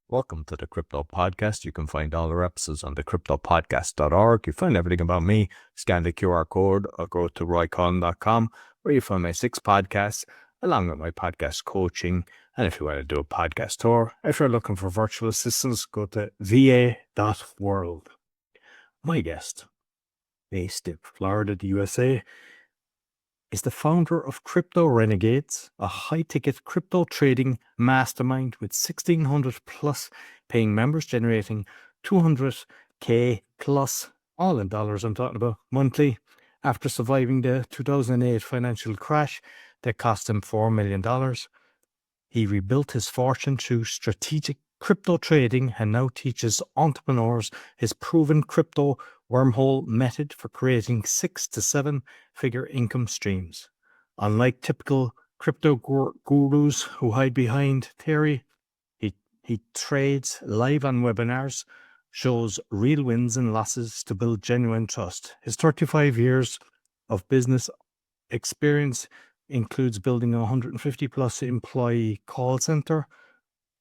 Welcome to the Crypto Podcast. You can find all our episodes on thecryptopodcast.org. You find everything about me. Scan the QR code or go to roycon.com where you find my 6 podcasts along with my podcast coaching. And if you want to do a podcast tour, if you're looking for virtual assistants, go to va.world. My guest, based in Florida, the USA, is the founder of Crypto Renegades, a high-ticket crypto trading mastermind with 1,600 plus paying members, generating 200K plus, all in dollars I'm talking about, monthly, after surviving the 2008 financial crash that cost him $4 million. He rebuilt his fortune through strategic crypto trading and now teaches entrepreneurs his proven crypto wormhole method for creating 6 to 7 figure income streams. Unlike typical crypto gurus who hide behind theory, he trades live on webinars, shows real wins and losses to build genuine trust. His 35 years of business experience includes building a 150 plus employee call center,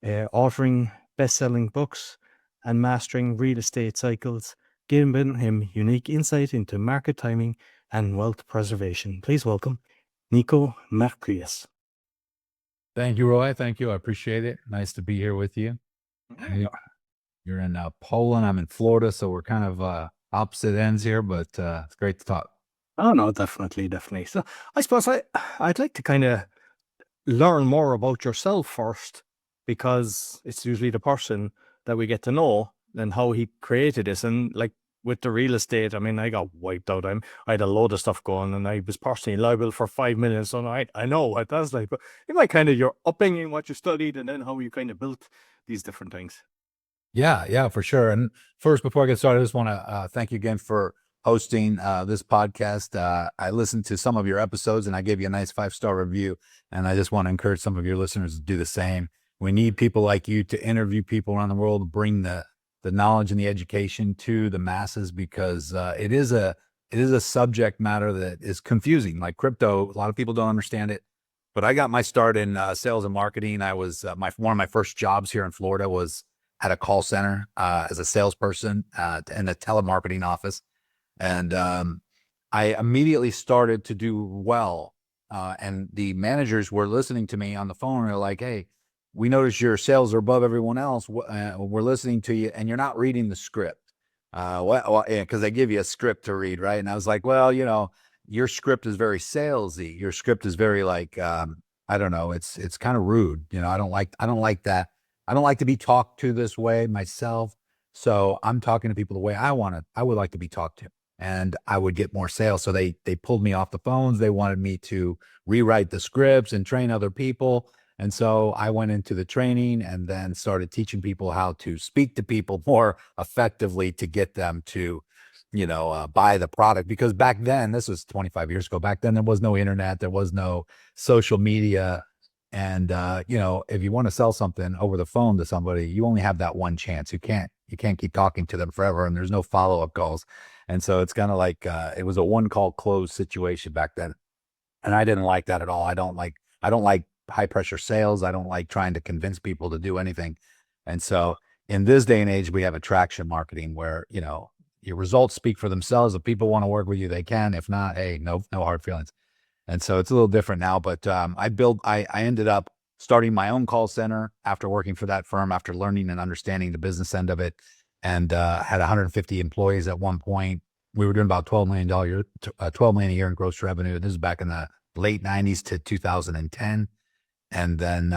authoring best-selling books, and mastering real estate cycles, giving him unique insight into market timing and wealth preservation. Please welcome Niko Mercuris. Thank you, Roy. Thank you. I appreciate it. Nice to be here with you. You're in Poland. I'm in Florida, so we're kind of opposite ends here, but it's great to talk. Oh, no, definitely. So I suppose I'd like to kind of learn more about yourself first, because it's usually the person that we get to know and how he created this. And like with the real estate, I mean, I got wiped out. I had a load of stuff going and I was personally liable for 5 million. So I know what that's like, but you might kind of your upbringing, what you studied, and then how you kind of built these different things. Yeah, for sure. And first, before I get started, I just want to thank you again for hosting this podcast. I listened to some of your episodes and I gave you a nice 5-star review. And I just want to encourage some of your listeners to do the same. We need people like you to interview people around the world, to bring the knowledge and the education to the masses, because it is a subject matter that is confusing. Like crypto, a lot of people don't understand it. But I got my start in sales and marketing. I was one of my first jobs here in Florida was at a call center as a salesperson in a telemarketing office. And I immediately started to do well. And the managers were listening to me on the phone. And they're like, hey, we noticed your sales are above everyone else. We're listening to you and you're not reading the script. Because they give you a script to read, right? And I was like, well, your script is very salesy. Your script is very like, I don't know, it's kind of rude. I don't like that. I don't like to be talked to this way myself. So I'm talking to people the way I would like to be talked to, and I would get more sales. So they pulled me off the phones. They wanted me to rewrite the scripts and train other people. And so I went into the training and then started teaching people how to speak to people more effectively to get them to, buy the product. Because back then, this was 25 years ago, back then there was no internet, there was no social media. And, if you want to sell something over the phone to somebody, you only have that one chance. You can't keep talking to them forever, and there's no follow-up calls. And so it's kind of like, it was a one call close situation back then. And I didn't like that at all. I don't like high pressure sales. I don't like trying to convince people to do anything. And so in this day and age, we have attraction marketing where, your results speak for themselves. If people want to work with you, they can. If not, hey, no hard feelings. And so it's a little different now, but I ended up starting my own call center after working for that firm, after learning and understanding the business end of it, and had 150 employees at one point. We were doing about $12 million a year in gross revenue. This is back in the late 90s to 2010. And then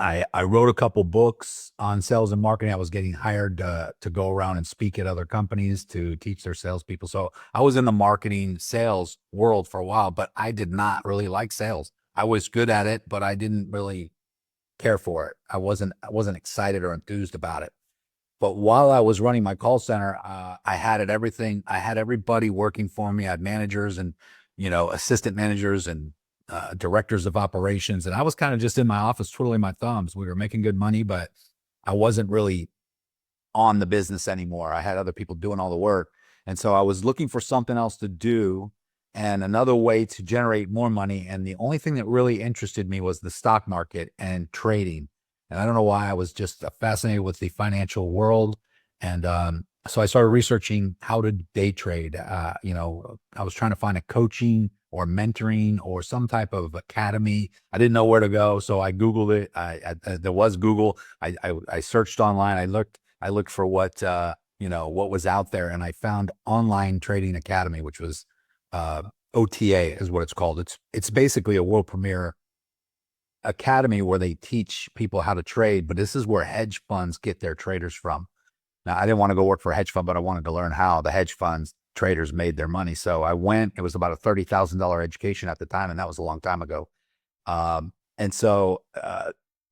I wrote a couple books on sales and marketing. I was getting hired to go around and speak at other companies to teach their salespeople. So I was in the marketing sales world for a while, but I did not really like sales. I was good at it, but I didn't really care for it. I wasn't excited or enthused about it. But while I was running my call center, I had everything. I had everybody working for me. I had managers and, assistant managers and directors of operations. And I was kind of just in my office twiddling my thumbs. We were making good money, but I wasn't really on the business anymore. I had other people doing all the work. And so I was looking for something else to do and another way to generate more money. And the only thing that really interested me was the stock market and trading. And I don't know why, I was just fascinated with the financial world. And so I started researching how to day trade. I was trying to find a coaching or mentoring or some type of academy. I didn't know where to go, so I Googled it. There was Google. I searched online. I looked for what what was out there, and I found Online Trading Academy, which was OTA is what it's called. It's basically a world premiere academy where they teach people how to trade, but this is where hedge funds get their traders from. Now, I didn't want to go work for a hedge fund, but I wanted to learn how the hedge funds traders made their money. So I went. It was about a $30,000 education at the time, and that was a long time ago. And so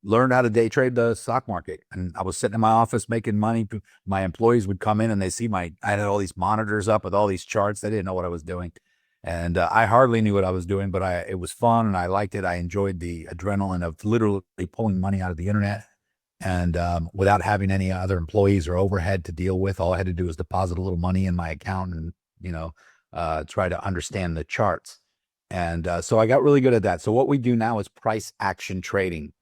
learned how to day trade the stock market. And I was sitting in my office making money. My employees would come in and they see I had all these monitors up with all these charts. They didn't know what I was doing. And I hardly knew what I was doing, but it was fun and I liked it. I enjoyed the adrenaline of literally pulling money out of the internet. And without having any other employees or overhead to deal with, all I had to do was deposit a little money in my account and, try to understand the charts. And so I got really good at that. So what we do now is price action trading.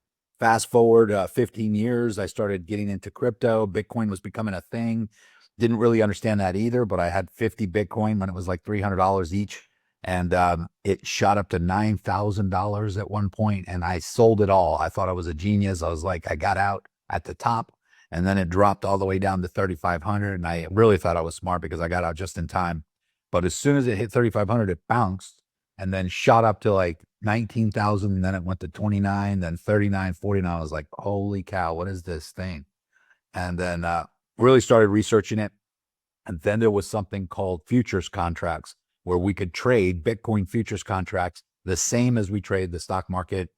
Fast forward 15 years, I started getting into crypto. Bitcoin was becoming a thing. Didn't really understand that either, but I had 50 Bitcoin when it was like $300 each. And it shot up to $9,000 at one point, and I sold it all. I thought I was a genius. I was like, I got out at the top, and then it dropped all the way down to 3,500. And I really thought I was smart because I got out just in time. But as soon as it hit 3,500, it bounced and then shot up to like 19,000. And then it went to 29, then 39, 49. I was like, holy cow, what is this thing? And then really started researching it. And then there was something called futures contracts, where we could trade Bitcoin futures contracts the same as we trade the stock market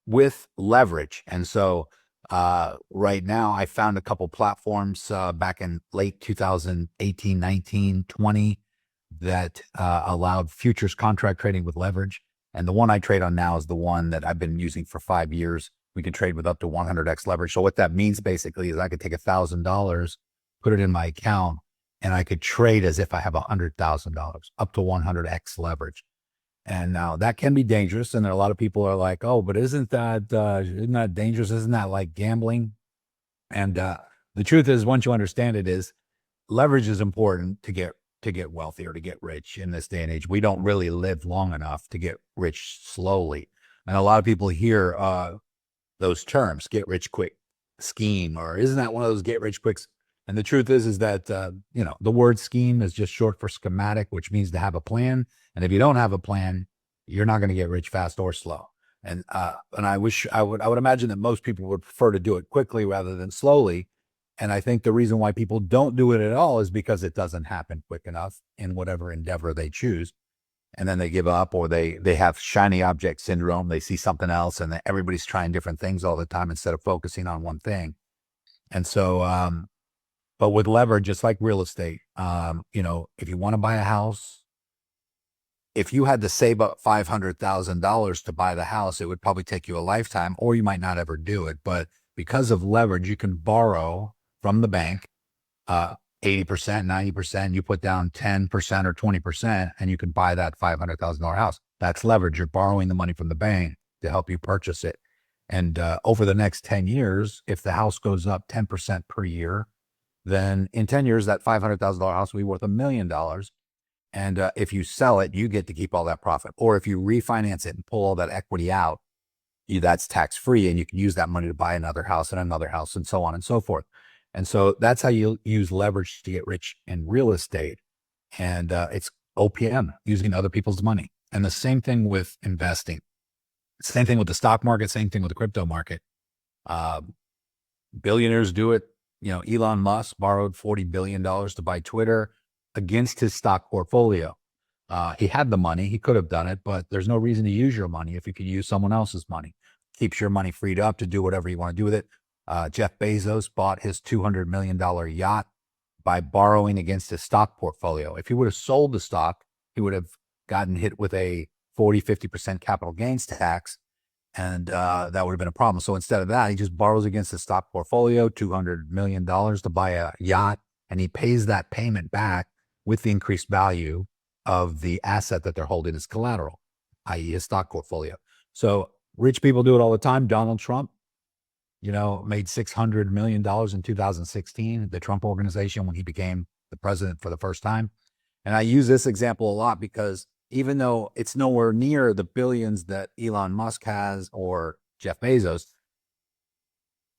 with leverage. And so right now I found a couple platforms back in late 2018, 19, 20 that allowed futures contract trading with leverage. And the one I trade on now is the one that I've been using for 5 years. We can trade with up to 100x leverage. So what that means basically is I could take $1,000, put it in my account, and I could trade as if I have $100,000 up to 100x leverage. And now that can be dangerous. And a lot of people are like, oh, but isn't that dangerous? Isn't that like gambling? And the truth is, once you understand it, is leverage is important to get wealthy or to get rich in this day and age. We don't really live long enough to get rich slowly. And a lot of people hear those terms, get rich quick scheme, or isn't that one of those get rich quicks? And the truth is that, the word scheme is just short for schematic, which means to have a plan. And if you don't have a plan, you're not going to get rich fast or slow. And I would imagine that most people would prefer to do it quickly rather than slowly. And I think the reason why people don't do it at all is because it doesn't happen quick enough in whatever endeavor they choose. And then they give up, or they have shiny object syndrome. They see something else and everybody's trying different things all the time instead of focusing on one thing. And so, but with leverage, it's like real estate. If you want to buy a house, if you had to save up $500,000 to buy the house, it would probably take you a lifetime, or you might not ever do it. But because of leverage, you can borrow from the bank 80%, 90%. You put down 10% or 20%, and you can buy that $500,000 house. That's leverage. You're borrowing the money from the bank to help you purchase it. And over the next 10 years, if the house goes up 10% per year, then in 10 years, that $500,000 house will be worth $1 million. And if you sell it, you get to keep all that profit. Or if you refinance it and pull all that equity out, that's tax-free, and you can use that money to buy another house and so on and so forth. And so that's how you use leverage to get rich in real estate. And it's OPM, using other people's money. And the same thing with investing. Same thing with the stock market, same thing with the crypto market. Billionaires do it. Elon Musk borrowed $40 billion to buy Twitter against his stock portfolio. He had the money. He could have done it, but there's no reason to use your money if you could use someone else's money. Keeps your money freed up to do whatever you want to do with it. Jeff Bezos bought his $200 million yacht by borrowing against his stock portfolio. If he would have sold the stock, he would have gotten hit with a 40-50% capital gains tax, and that would have been a problem. So instead of that, he just borrows against the stock portfolio, $200 million to buy a yacht, and he pays that payment back with the increased value of the asset that they're holding as collateral, i.e. his stock portfolio. So rich people do it all the time. Donald Trump made $600 million in 2016, the Trump organization, when he became the president for the first time. And I use this example a lot because even though it's nowhere near the billions that Elon Musk has or Jeff Bezos,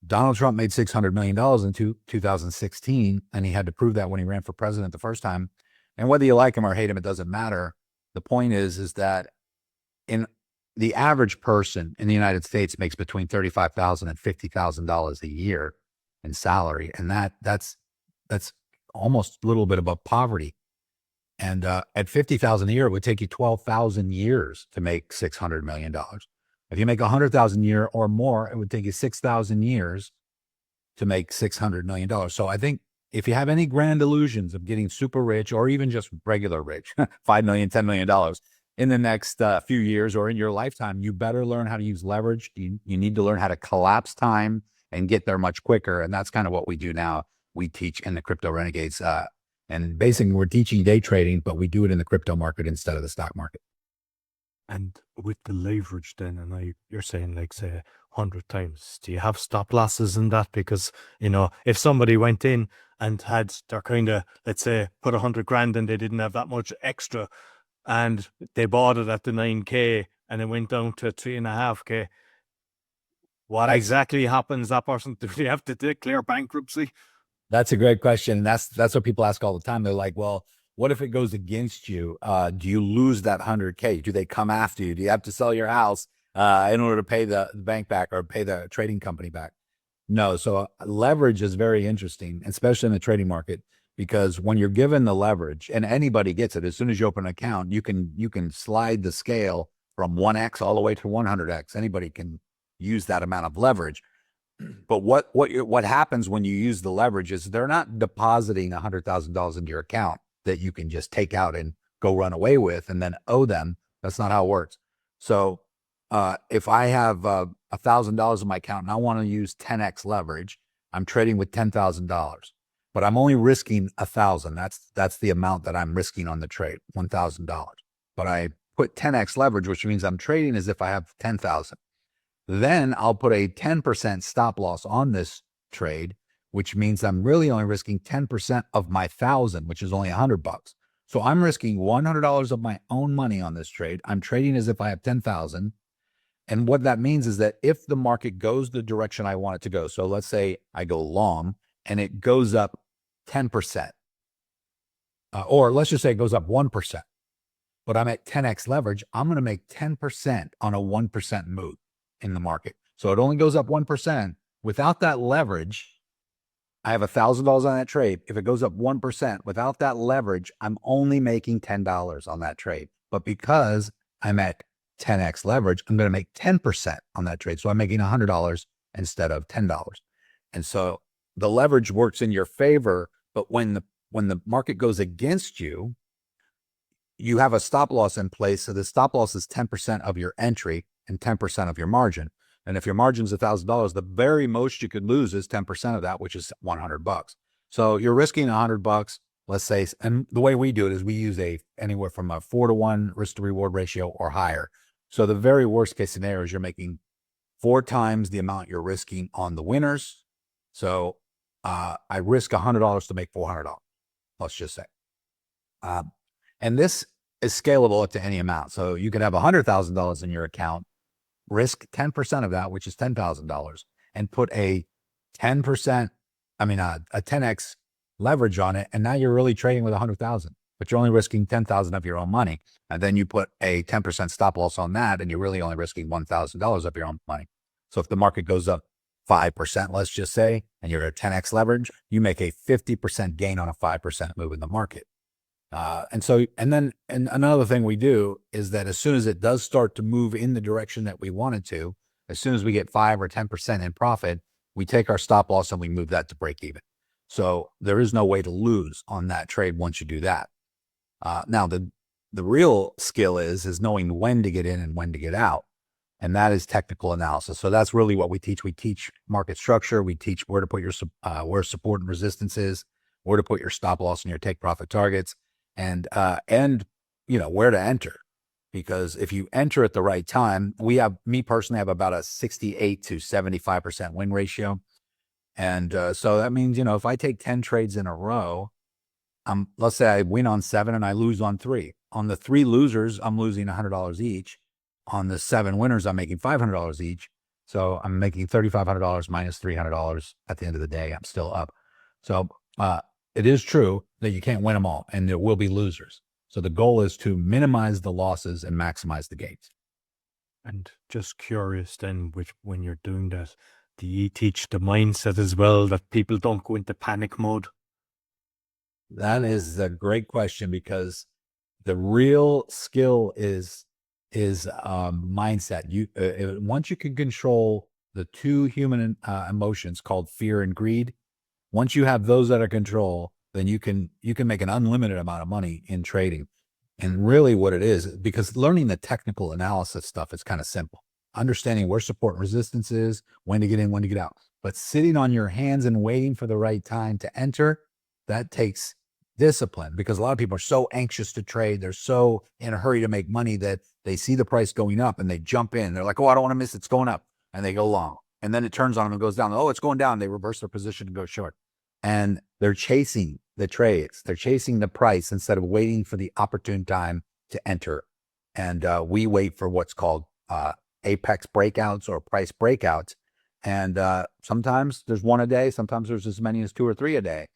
Donald Trump made $600 million in 2016, and he had to prove that when he ran for president the first time. And whether you like him or hate him, it doesn't matter. The point is that in the average person in the United States makes between $35,000 and $50,000 a year in salary. And that's almost a little bit above poverty. And at $50,000 a year, it would take you 12,000 years to make $600 million. If you make 100,000 a year or more, it would take you 6,000 years to make $600 million. So I think if you have any grand illusions of getting super rich or even just regular rich, $5 million, $10 million in the next few years or in your lifetime, you better learn how to use leverage. You need to learn how to collapse time and get there much quicker. And that's kind of what we do now. We teach in the Crypto Renegades. And basically, we're teaching day trading, but we do it in the crypto market instead of the stock market. And with the leverage then, and you're saying like, say, 100 times, do you have stop losses in that? Because, if somebody went in and had their kind of, let's say, put 100 grand and they didn't have that much extra and they bought it at the 9K and it went down to 3.5K, what exactly happens? That person, do they have to declare bankruptcy? That's a great question. And that's what people ask all the time. They're like, well, what if it goes against you? Do you lose that 100K? Do they come after you? Do you have to sell your house in order to pay the bank back or pay the trading company back? No. So leverage is very interesting, especially in the trading market, because when you're given the leverage, and anybody gets it, as soon as you open an account, you can slide the scale from 1x all the way to 100x. Anybody can use that amount of leverage. But what happens when you use the leverage is they're not depositing $100,000 into your account that you can just take out and go run away with and then owe them. That's not how it works. So if I have $1,000 in my account and I want to use 10x leverage, I'm trading with $10,000, but I'm only risking $1,000. That's the amount that I'm risking on the trade, $1,000. But I put 10x leverage, which means I'm trading as if I have 10,000. Then I'll put a 10% stop loss on this trade, which means I'm really only risking 10% of my 1,000, which is only $100. So I'm risking $100 of my own money on this trade. I'm trading as if I have 10,000. And what that means is that if the market goes the direction I want it to go, so let's say I go long and it goes up 10%, or let's just say it goes up 1%, but I'm at 10x leverage, I'm going to make 10% on a 1% move in the market. So it only goes up 1%. Without that leverage, I have $1,000 on that trade. If it goes up 1%, without that leverage, I'm only making $10 on that trade. But because I'm at 10x leverage, I'm going to make 10% on that trade. So I'm making $100 instead of $10. And so the leverage works in your favor, but when the market goes against you, you have a stop loss in place. So the stop loss is 10% of your entry and 10% of your margin. And if your margin is $1,000, the very most you could lose is 10% of that, which is $100. So you're risking $100, let's say. And the way we do it is we use anywhere from a 4-to-1 risk to reward ratio or higher. So the very worst case scenario is you're making 4 times the amount you're risking on the winners. So I risk $100 to make $400, let's just say. And this is scalable up to any amount. So you could have $100,000 in your account, risk 10% of that, which is $10,000, and put a 10x leverage on it. And now you're really trading with 100,000, but you're only risking 10,000 of your own money. And then you put a 10% stop loss on that, and you're really only risking $1,000 of your own money. So if the market goes up 5%, let's just say, and you're at 10x leverage, you make a 50% gain on a 5% move in the market. And another thing we do is that as soon as it does start to move in the direction that we want it to, as soon as we get 5 or 10% in profit, we take our stop loss and we move that to break even. So there is no way to lose on that trade once you do that. Now the real skill is knowing when to get in and when to get out. And that is technical analysis. So that's really what we teach. We teach market structure. We teach where to put your, where support and resistance is, where to put your stop loss and your take profit targets, and where to enter. because if you enter at the right time, me personally have about a 68 to 75% win ratio. And so that means, if I take 10 trades in a row, let's say I win on 7 and I lose on 3. On the 3 losers, I'm losing $100 each. On the 7 winners, I'm making $500 each. So I'm making $3,500 minus $300 at the end of the day. I'm still up. So it is true that you can't win them all, and there will be losers. So the goal is to minimize the losses and maximize the gains. And just curious then, when you're doing that, do you teach the mindset as well, that people don't go into panic mode? That is a great question, because the real skill is mindset. Once you can control the 2 human emotions called fear and greed, once you have those under control, then you can make an unlimited amount of money in trading. And really what it is, because learning the technical analysis stuff is kind of simple. Understanding where support and resistance is, when to get in, when to get out. But sitting on your hands and waiting for the right time to enter, that takes discipline, because a lot of people are so anxious to trade. They're so in a hurry to make money that they see the price going up and they jump in. They're like, oh, I don't want to miss it. It's going up. And they go long. And then it turns on them and goes down. Oh, it's going down. They reverse their position and go short. And they're chasing the trades. They're chasing the price instead of waiting for the opportune time to enter. And we wait for what's called apex breakouts or price breakouts. And sometimes there's 1 a day. Sometimes there's as many as 2 or 3 a day.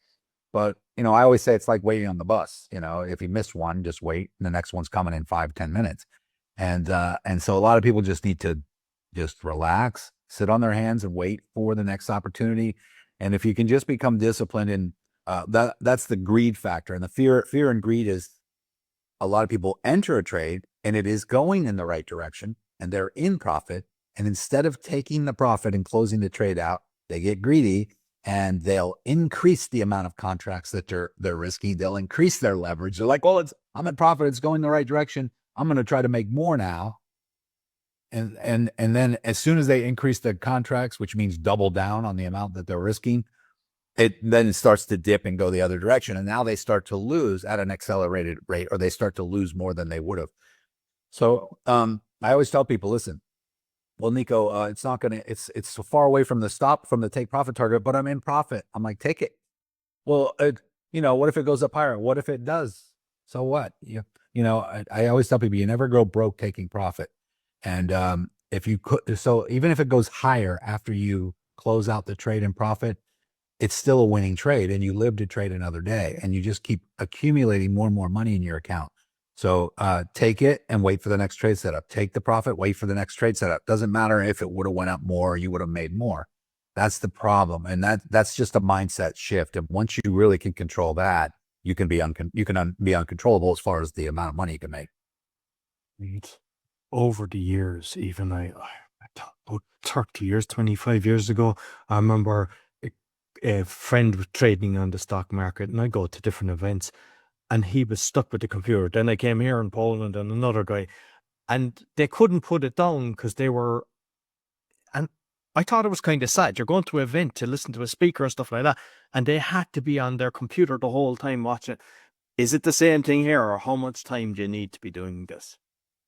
But, I always say it's like waiting on the bus. If you miss one, just wait. And the next one's coming in 5-10 minutes. And so a lot of people just need to just relax, sit on their hands and wait for the next opportunity. And if you can just become disciplined, and that's the greed factor. And the fear and greed is, a lot of people enter a trade and it is going in the right direction and they're in profit. And instead of taking the profit and closing the trade out, they get greedy and they'll increase the amount of contracts that they're risking. They'll increase their leverage. They're like, well, I'm at profit. It's going the right direction. I'm going to try to make more now. And then as soon as they increase the contracts, which means double down on the amount that they're risking, it starts to dip and go the other direction. And now they start to lose at an accelerated rate, or they start to lose more than they would have. So I always tell people, listen, well, Niko, it's so far away from the take profit target, but I'm in profit. I'm like, take it. Well, what if it goes up higher? What if it does? So what? I always tell people, you never go broke taking profit. And if you could, so even if it goes higher after you close out the trade in profit, it's still a winning trade, and you live to trade another day, and you just keep accumulating more and more money in your account. So take it and wait for the next trade setup. Take the profit, wait for the next trade setup. Doesn't matter if it would have went up more or you would have made more. That's the problem. And that's just a mindset shift. And once you really can control that, you can be uncontrollable as far as the amount of money you can make. Over the years, even I about 30 years, 25 years ago, I remember a friend was trading on the stock market, and I go to different events, and he was stuck with the computer. Then I came here in Poland and another guy, and they couldn't put it down because they were, and I thought it was kind of sad. You're going to an event to listen to a speaker and stuff like that, and they had to be on their computer the whole time watching it. Is it the same thing here, or how much time do you need to be doing this?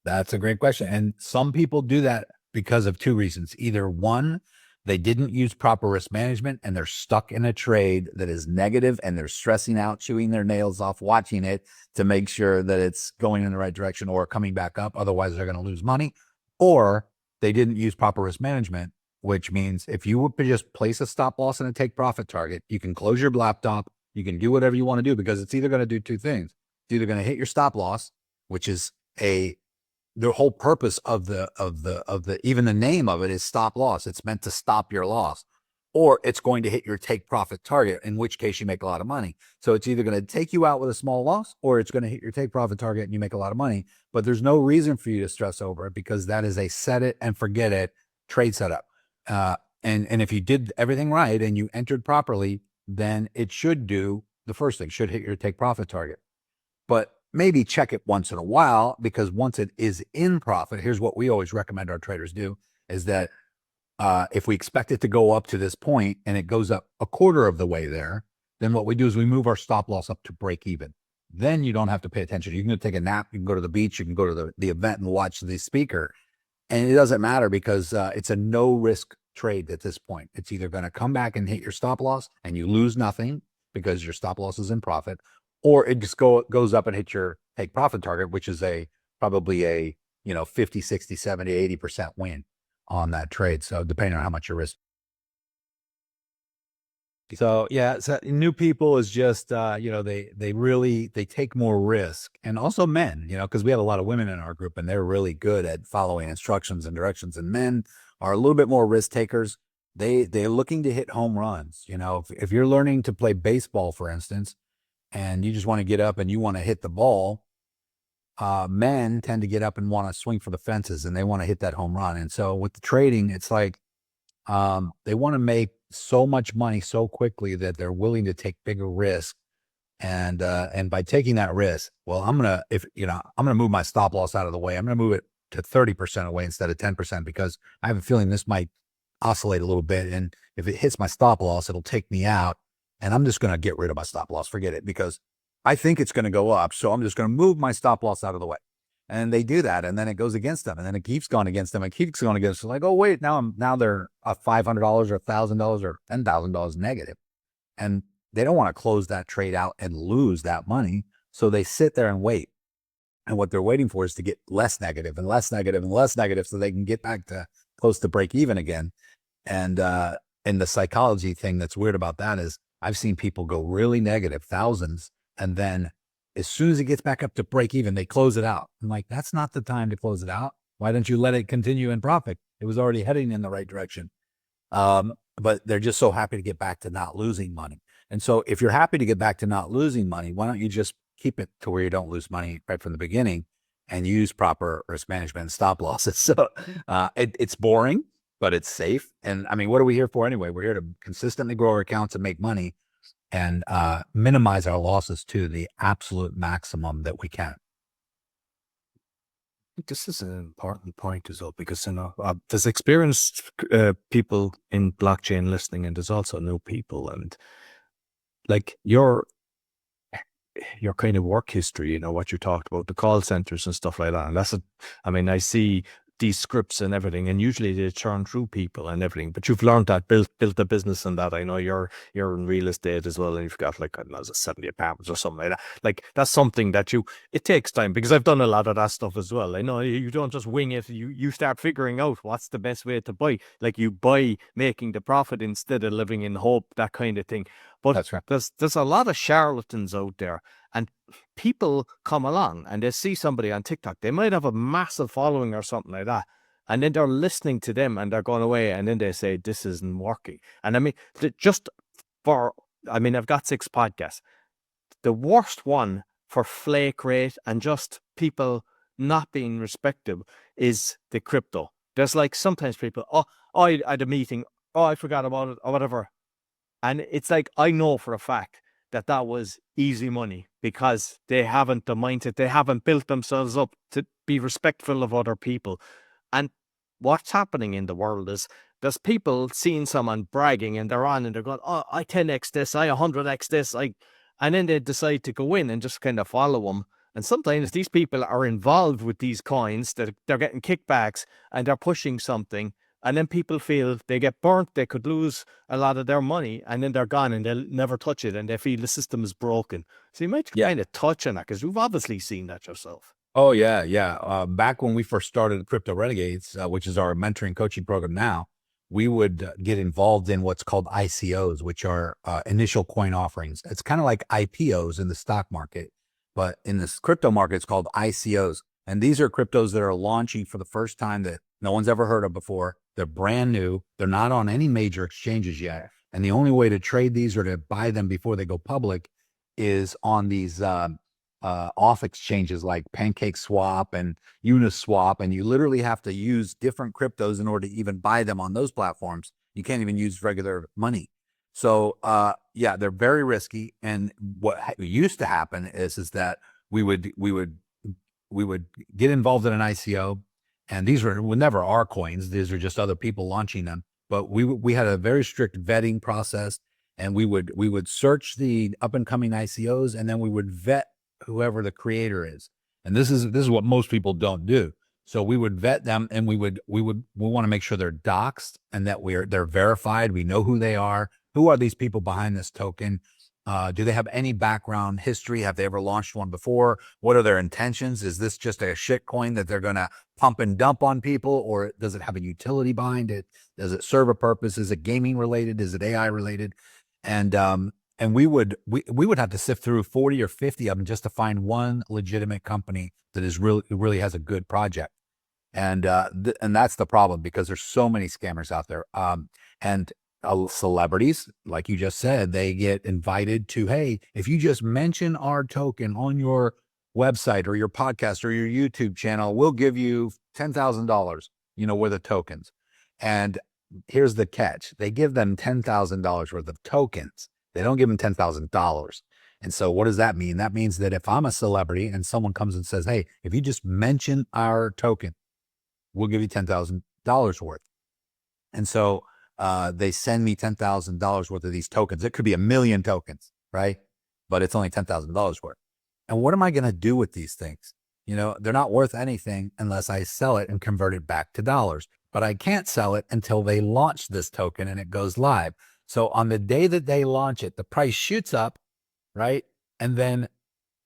That's a great question. And some people do that because of 2 reasons. Either 1, they didn't use proper risk management and they're stuck in a trade that is negative and they're stressing out, chewing their nails off, watching it to make sure that it's going in the right direction or coming back up. Otherwise, they're going to lose money. Or they didn't use proper risk management, which means if you would just place a stop loss and a take profit target, you can close your laptop, you can do whatever you want to do, because it's either going to do 2 things. It's either going to hit your stop loss, which is the whole purpose of even the name of it is stop loss. It's meant to stop your loss, or it's going to hit your take profit target, in which case you make a lot of money. So it's either going to take you out with a small loss, or it's going to hit your take profit target and you make a lot of money. But there's no reason for you to stress over it, because that is a set it and forget it trade setup. And if you did everything right and you entered properly, then it should do the first thing, should hit your take profit target. But maybe check it once in a while, because once it is in profit, here's what we always recommend our traders do, is that if we expect it to go up to this point and it goes up a quarter of the way there, then what we do is we move our stop loss up to break even. then you don't have to pay attention. You can go take a nap, you can go to the beach, you can go to the event and watch the speaker. And it doesn't matter because it's a no risk trade at this point. It's either going to come back and hit your stop loss and you lose nothing because your stop loss is in profit, or it just goes up and hits your take profit target, which is probably a 50, 60, 70, 80% win on that trade. So depending on how much you risk. So yeah, so new people is just they take more risk, and also men, because we have a lot of women in our group and they're really good at following instructions and directions, and men are a little bit more risk takers. They're looking to hit home runs. If you're learning to play baseball, for instance, and you just want to get up and you want to hit the ball, men tend to get up and want to swing for the fences and they want to hit that home run. And so with the trading, it's like they want to make so much money so quickly that they're willing to take bigger risk. And by taking that risk, well, I'm gonna move my stop loss out of the way. I'm gonna move it to 30% away instead of 10% because I have a feeling this might oscillate a little bit. And if it hits my stop loss, it'll take me out. And I'm just gonna get rid of my stop loss, forget it, because I think it's gonna go up. So I'm just gonna move my stop loss out of the way. And they do that, and then it goes against them, and then it keeps going against them. It keeps going against them. Like, oh wait, now they're $500 or $1,000 or $10,000 negative, and they don't want to close that trade out and lose that money. So they sit there and wait, and what they're waiting for is to get less negative and less negative and less negative, so they can get back to close to break even again. And the psychology thing that's weird about that is I've seen people go really negative, thousands, and then as soon as it gets back up to break even, they close it out. I'm like, that's not the time to close it out. Why don't you let it continue in profit? It was already heading in the right direction. But they're just so happy to get back to not losing money. And so if you're happy to get back to not losing money, why don't you just keep it to where you don't lose money right from the beginning and use proper risk management and stop losses? So it's boring, but it's safe. And I mean, what are we here for anyway? We're here to consistently grow our accounts and make money and minimize our losses to the absolute maximum that we can. This is an important point as well, because there's experienced people in blockchain listening, and there's also new people, and like your kind of work history, what you talked about, the call centers and stuff like that. And I see these scripts and everything, and usually they churn through people and everything, but you've learned that, built a business and that. I know you're in real estate as well, and you've got like, I don't know, 70 apartments or something like that. Like, that's something that it takes time, because I've done a lot of that stuff as well. I know you don't just wing it. You start figuring out what's the best way to buy. Like, you buy making the profit instead of living in hope, that kind of thing. But that's right. There's a lot of charlatans out there, and people come along and they see somebody on TikTok. They might have a massive following or something like that, and then they're listening to them and they're going away, and then they say, this isn't working. And I mean, I've got 6 podcasts. The worst one for flake rate and just people not being respectful is the crypto. There's like sometimes people, I had a meeting, I forgot about it or whatever. And it's like, I know for a fact that was easy money, because they haven't the mindset, they haven't built themselves up to be respectful of other people. And what's happening in the world is there's people seeing someone bragging, and they're on and they're going, oh, I 10x this, I 100x this, and then they decide to go in and just kind of follow them. And sometimes these people are involved with these coins, that they're getting kickbacks and they're pushing something. And then people feel they get burnt, they could lose a lot of their money, and then they're gone and they'll never touch it, and they feel the system is broken. So you might kind of touch on that, because you've obviously seen that yourself. Oh, yeah. Back when we first started Crypto Renegades, which is our mentoring coaching program now, we would get involved in what's called ICOs, which are initial coin offerings. It's kind of like IPOs in the stock market, but in this crypto market, it's called ICOs. And these are cryptos that are launching for the first time that no one's ever heard of before. They're brand new. They're not on any major exchanges yet. And the only way to trade these or to buy them before they go public is on these off exchanges like PancakeSwap and Uniswap. And you literally have to use different cryptos in order to even buy them on those platforms. You can't even use regular money. So they're very risky. And what used to happen is that we would get involved in an ICO. And these were never our coins. These are just other people launching them. But we had a very strict vetting process, and we would search the up and coming ICOs, and then we would vet whoever the creator is. And this is what most people don't do. So we would vet them, and we want to make sure they're doxed and that they're verified. We know who they are. Who are these people behind this token? Do they have any background history? Have they ever launched one before? What are their intentions? Is this just a shit coin that they're going to pump and dump on people, or does it have a utility behind it? Does it serve a purpose? Is it gaming related? Is it AI related? And we would have to sift through 40 or 50 of them just to find one legitimate company that is really has a good project. And that's the problem, because there's so many scammers out there. And celebrities, like you just said, they get invited to, hey, if you just mention our token on your website or your podcast or your YouTube channel, we'll give you $10,000, worth of tokens. And here's the catch. They give them $10,000 worth of tokens. They don't give them $10,000. And so what does that mean? That means that if I'm a celebrity and someone comes and says, hey, if you just mention our token, we'll give you $10,000 worth. And so they send me $10,000 worth of these tokens. It could be 1 million tokens, right? But it's only $10,000 worth. And what am I going to do with these things? They're not worth anything unless I sell it and convert it back to dollars. But I can't sell it until they launch this token and it goes live. So on the day that they launch it, the price shoots up, right? And then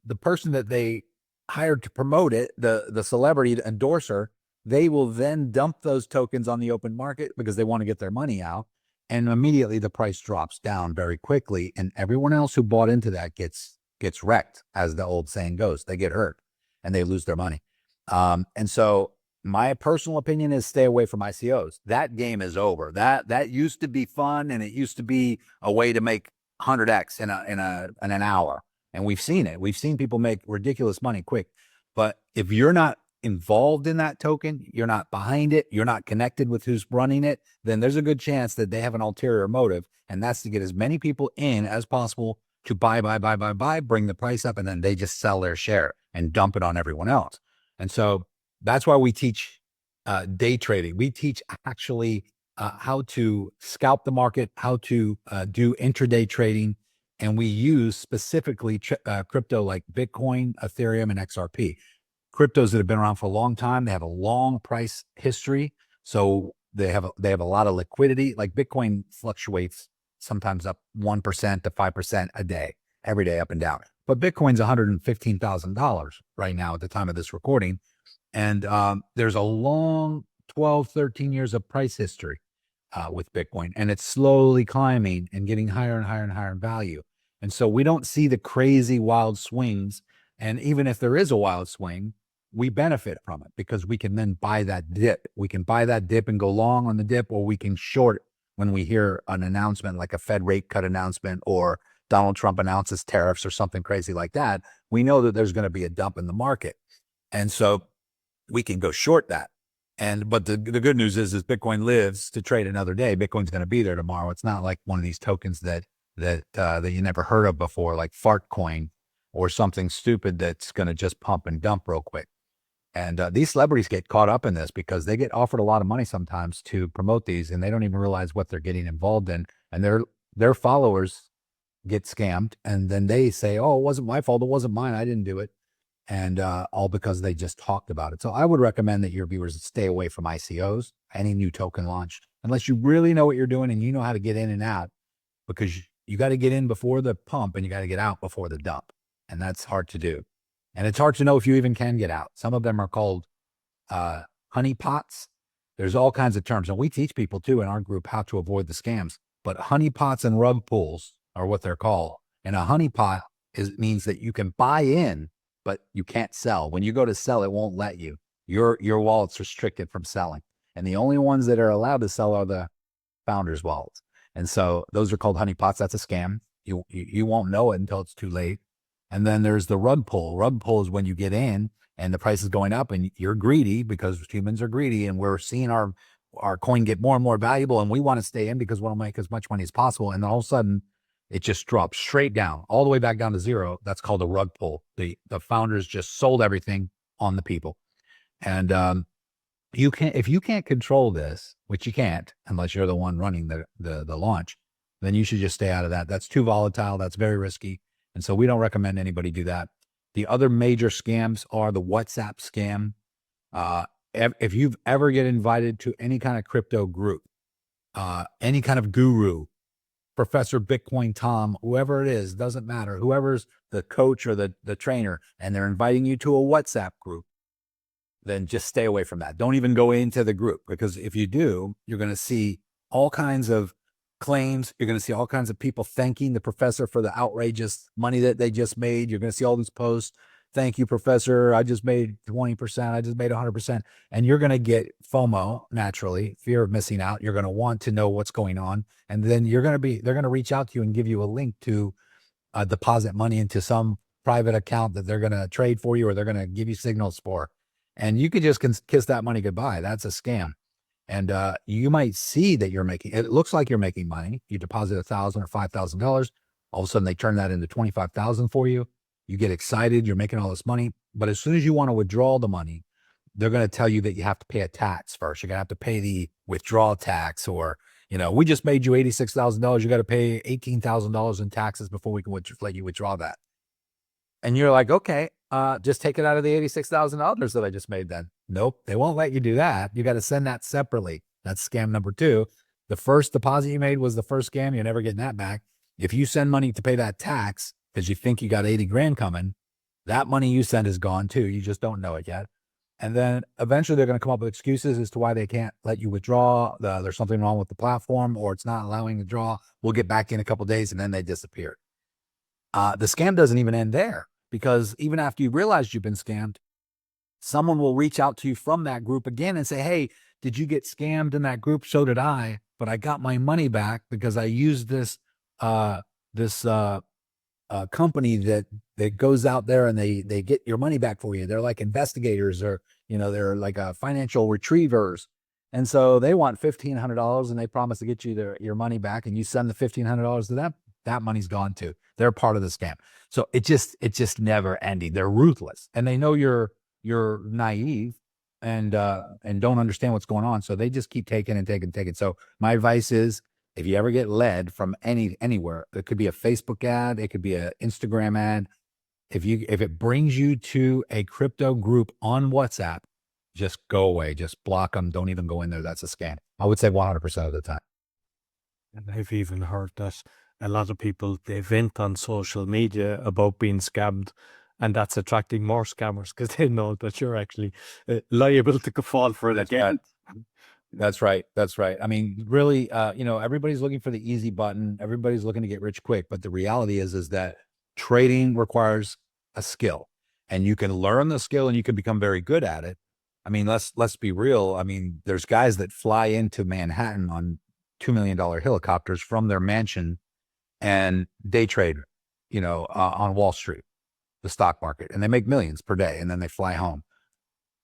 the person that they hired to promote it, the celebrity endorser, they will then dump those tokens on the open market because they want to get their money out. And immediately the price drops down very quickly. And everyone else who bought into that gets wrecked, as the old saying goes. They get hurt and they lose their money. And so my personal opinion is stay away from ICOs. That game is over. That used to be fun, and it used to be a way to make 100x in an hour. And we've seen it. We've seen people make ridiculous money quick. But if you're not involved in that token, you're not behind it, you're not connected with who's running it, then there's a good chance that they have an ulterior motive, and that's to get as many people in as possible to buy, bring the price up, and then they just sell their share and dump it on everyone else. And so that's why we teach day trading. We teach actually how to scalp the market, how to do intraday trading, and we use specifically crypto like Bitcoin, Ethereum, and XRP. Cryptos that have been around for a long time. They have a long price history. So they have a lot of liquidity. Like Bitcoin fluctuates sometimes up 1% to 5% a day, every day up and down. But Bitcoin's $115,000 right now at the time of this recording. And there's a long 12, 13 years of price history with Bitcoin. And it's slowly climbing and getting higher and higher and higher in value. And so we don't see the crazy wild swings. And even if there is a wild swing, we benefit from it because we can then buy that dip. We can buy that dip and go long on the dip, or we can short when we hear an announcement like a Fed rate cut announcement, or Donald Trump announces tariffs or something crazy like that. We know that there's going to be a dump in the market. And so we can go short that. But the good news is Bitcoin lives to trade another day. Bitcoin's going to be there tomorrow. It's not like one of these tokens that you never heard of before, like Fart Coin or something stupid that's going to just pump and dump real quick. And these celebrities get caught up in this because they get offered a lot of money sometimes to promote these, and they don't even realize what they're getting involved in. And their followers get scammed, and then they say, "Oh, it wasn't my fault. It wasn't mine. I didn't do it." And all because they just talked about it. So I would recommend that your viewers stay away from ICOs, any new token launch, unless you really know what you're doing and you know how to get in and out, because you got to get in before the pump and you got to get out before the dump. And that's hard to do. And it's hard to know if you even can get out. Some of them are called honeypots. There's all kinds of terms. And we teach people too in our group how to avoid the scams. But honeypots and rug pulls are what they're called. And a honeypot means that you can buy in, but you can't sell. When you go to sell, it won't let you. Your wallet's restricted from selling. And the only ones that are allowed to sell are the founders' wallets. And so those are called honeypots. That's a scam. You won't know it until it's too late. And then there's the rug pull. Rug pull is when you get in and the price is going up and you're greedy, because humans are greedy, and we're seeing our coin get more and more valuable, and we want to stay in because we want to make as much money as possible. And then all of a sudden it just drops straight down, all the way back down to zero. That's called a rug pull. The founders just sold everything on the people. And if you can't control this, which you can't unless you're the one running the launch, then you should just stay out of that. That's too volatile. That's very risky. And so we don't recommend anybody do that. The other major scams are the WhatsApp scam. If you've ever get invited to any kind of crypto group, any kind of guru, Professor Bitcoin Tom, whoever it is, doesn't matter, whoever's the coach or the trainer, and they're inviting you to a WhatsApp group, then just stay away from that. Don't even go into the group, because if you do, you're going to see all kinds of claims. You're going to see all kinds of people thanking the professor for the outrageous money that they just made. You're going to see all these posts. Thank you, professor. I just made 20%. I just made 100%. And you're going to get FOMO, naturally, fear of missing out. You're going to want to know what's going on. And then they're going to reach out to you and give you a link to deposit money into some private account that they're going to trade for you, or they're going to give you signals for. And you could just kiss that money goodbye. That's a scam. And you might see that it looks like you're making money. You deposit $1,000 or $5,000. All of a sudden they turn that into 25,000 for you. You get excited, you're making all this money. But as soon as you want to withdraw the money, they're going to tell you that you have to pay a tax first. You're going to have to pay the withdrawal tax, or, we just made you $86,000. You got to pay $18,000 in taxes before we can let you withdraw that. And you're like, okay, just take it out of the $86,000 that I just made then. Nope, they won't let you do that. You got to send that separately. That's scam number 2. The first deposit you made was the first scam. You're never getting that back. If you send money to pay that tax because you think you got 80 grand coming, that money you send is gone too. You just don't know it yet. And then eventually they're going to come up with excuses as to why they can't let you withdraw. There's something wrong with the platform, or it's not allowing the draw. We'll get back in a couple of days, and then they disappear. The scam doesn't even end there, because even after you realize you've been scammed, someone will reach out to you from that group again and say, hey, did you get scammed in that group? So did I, but I got my money back because I used this company that goes out there and they get your money back for you. They're like investigators, or, they're like financial retrievers. And so they want $1,500 and they promise to get you your money back, and you send the $1,500 to them. That money's gone too. They're part of the scam. So it's just never ending. They're ruthless, and they know you're naive and don't understand what's going on. So they just keep taking and taking and taking. So my advice is, if you ever get led from anywhere, it could be a Facebook ad, it could be an Instagram ad. If it brings you to a crypto group on WhatsApp, just go away, just block them. Don't even go in there. That's a scam. I would say 100% of the time. And I've even heard that a lot of people, they vent on social media about being scammed, and that's attracting more scammers because they know that you're actually liable to fall for it again. That's right. That's right. I mean, really, everybody's looking for the easy button. Everybody's looking to get rich quick. But the reality is that trading requires a skill, and you can learn the skill and you can become very good at it. I mean, let's be real. I mean, there's guys that fly into Manhattan on $2 million helicopters from their mansion and day trade, on Wall Street, the stock market, and they make millions per day, and then they fly home.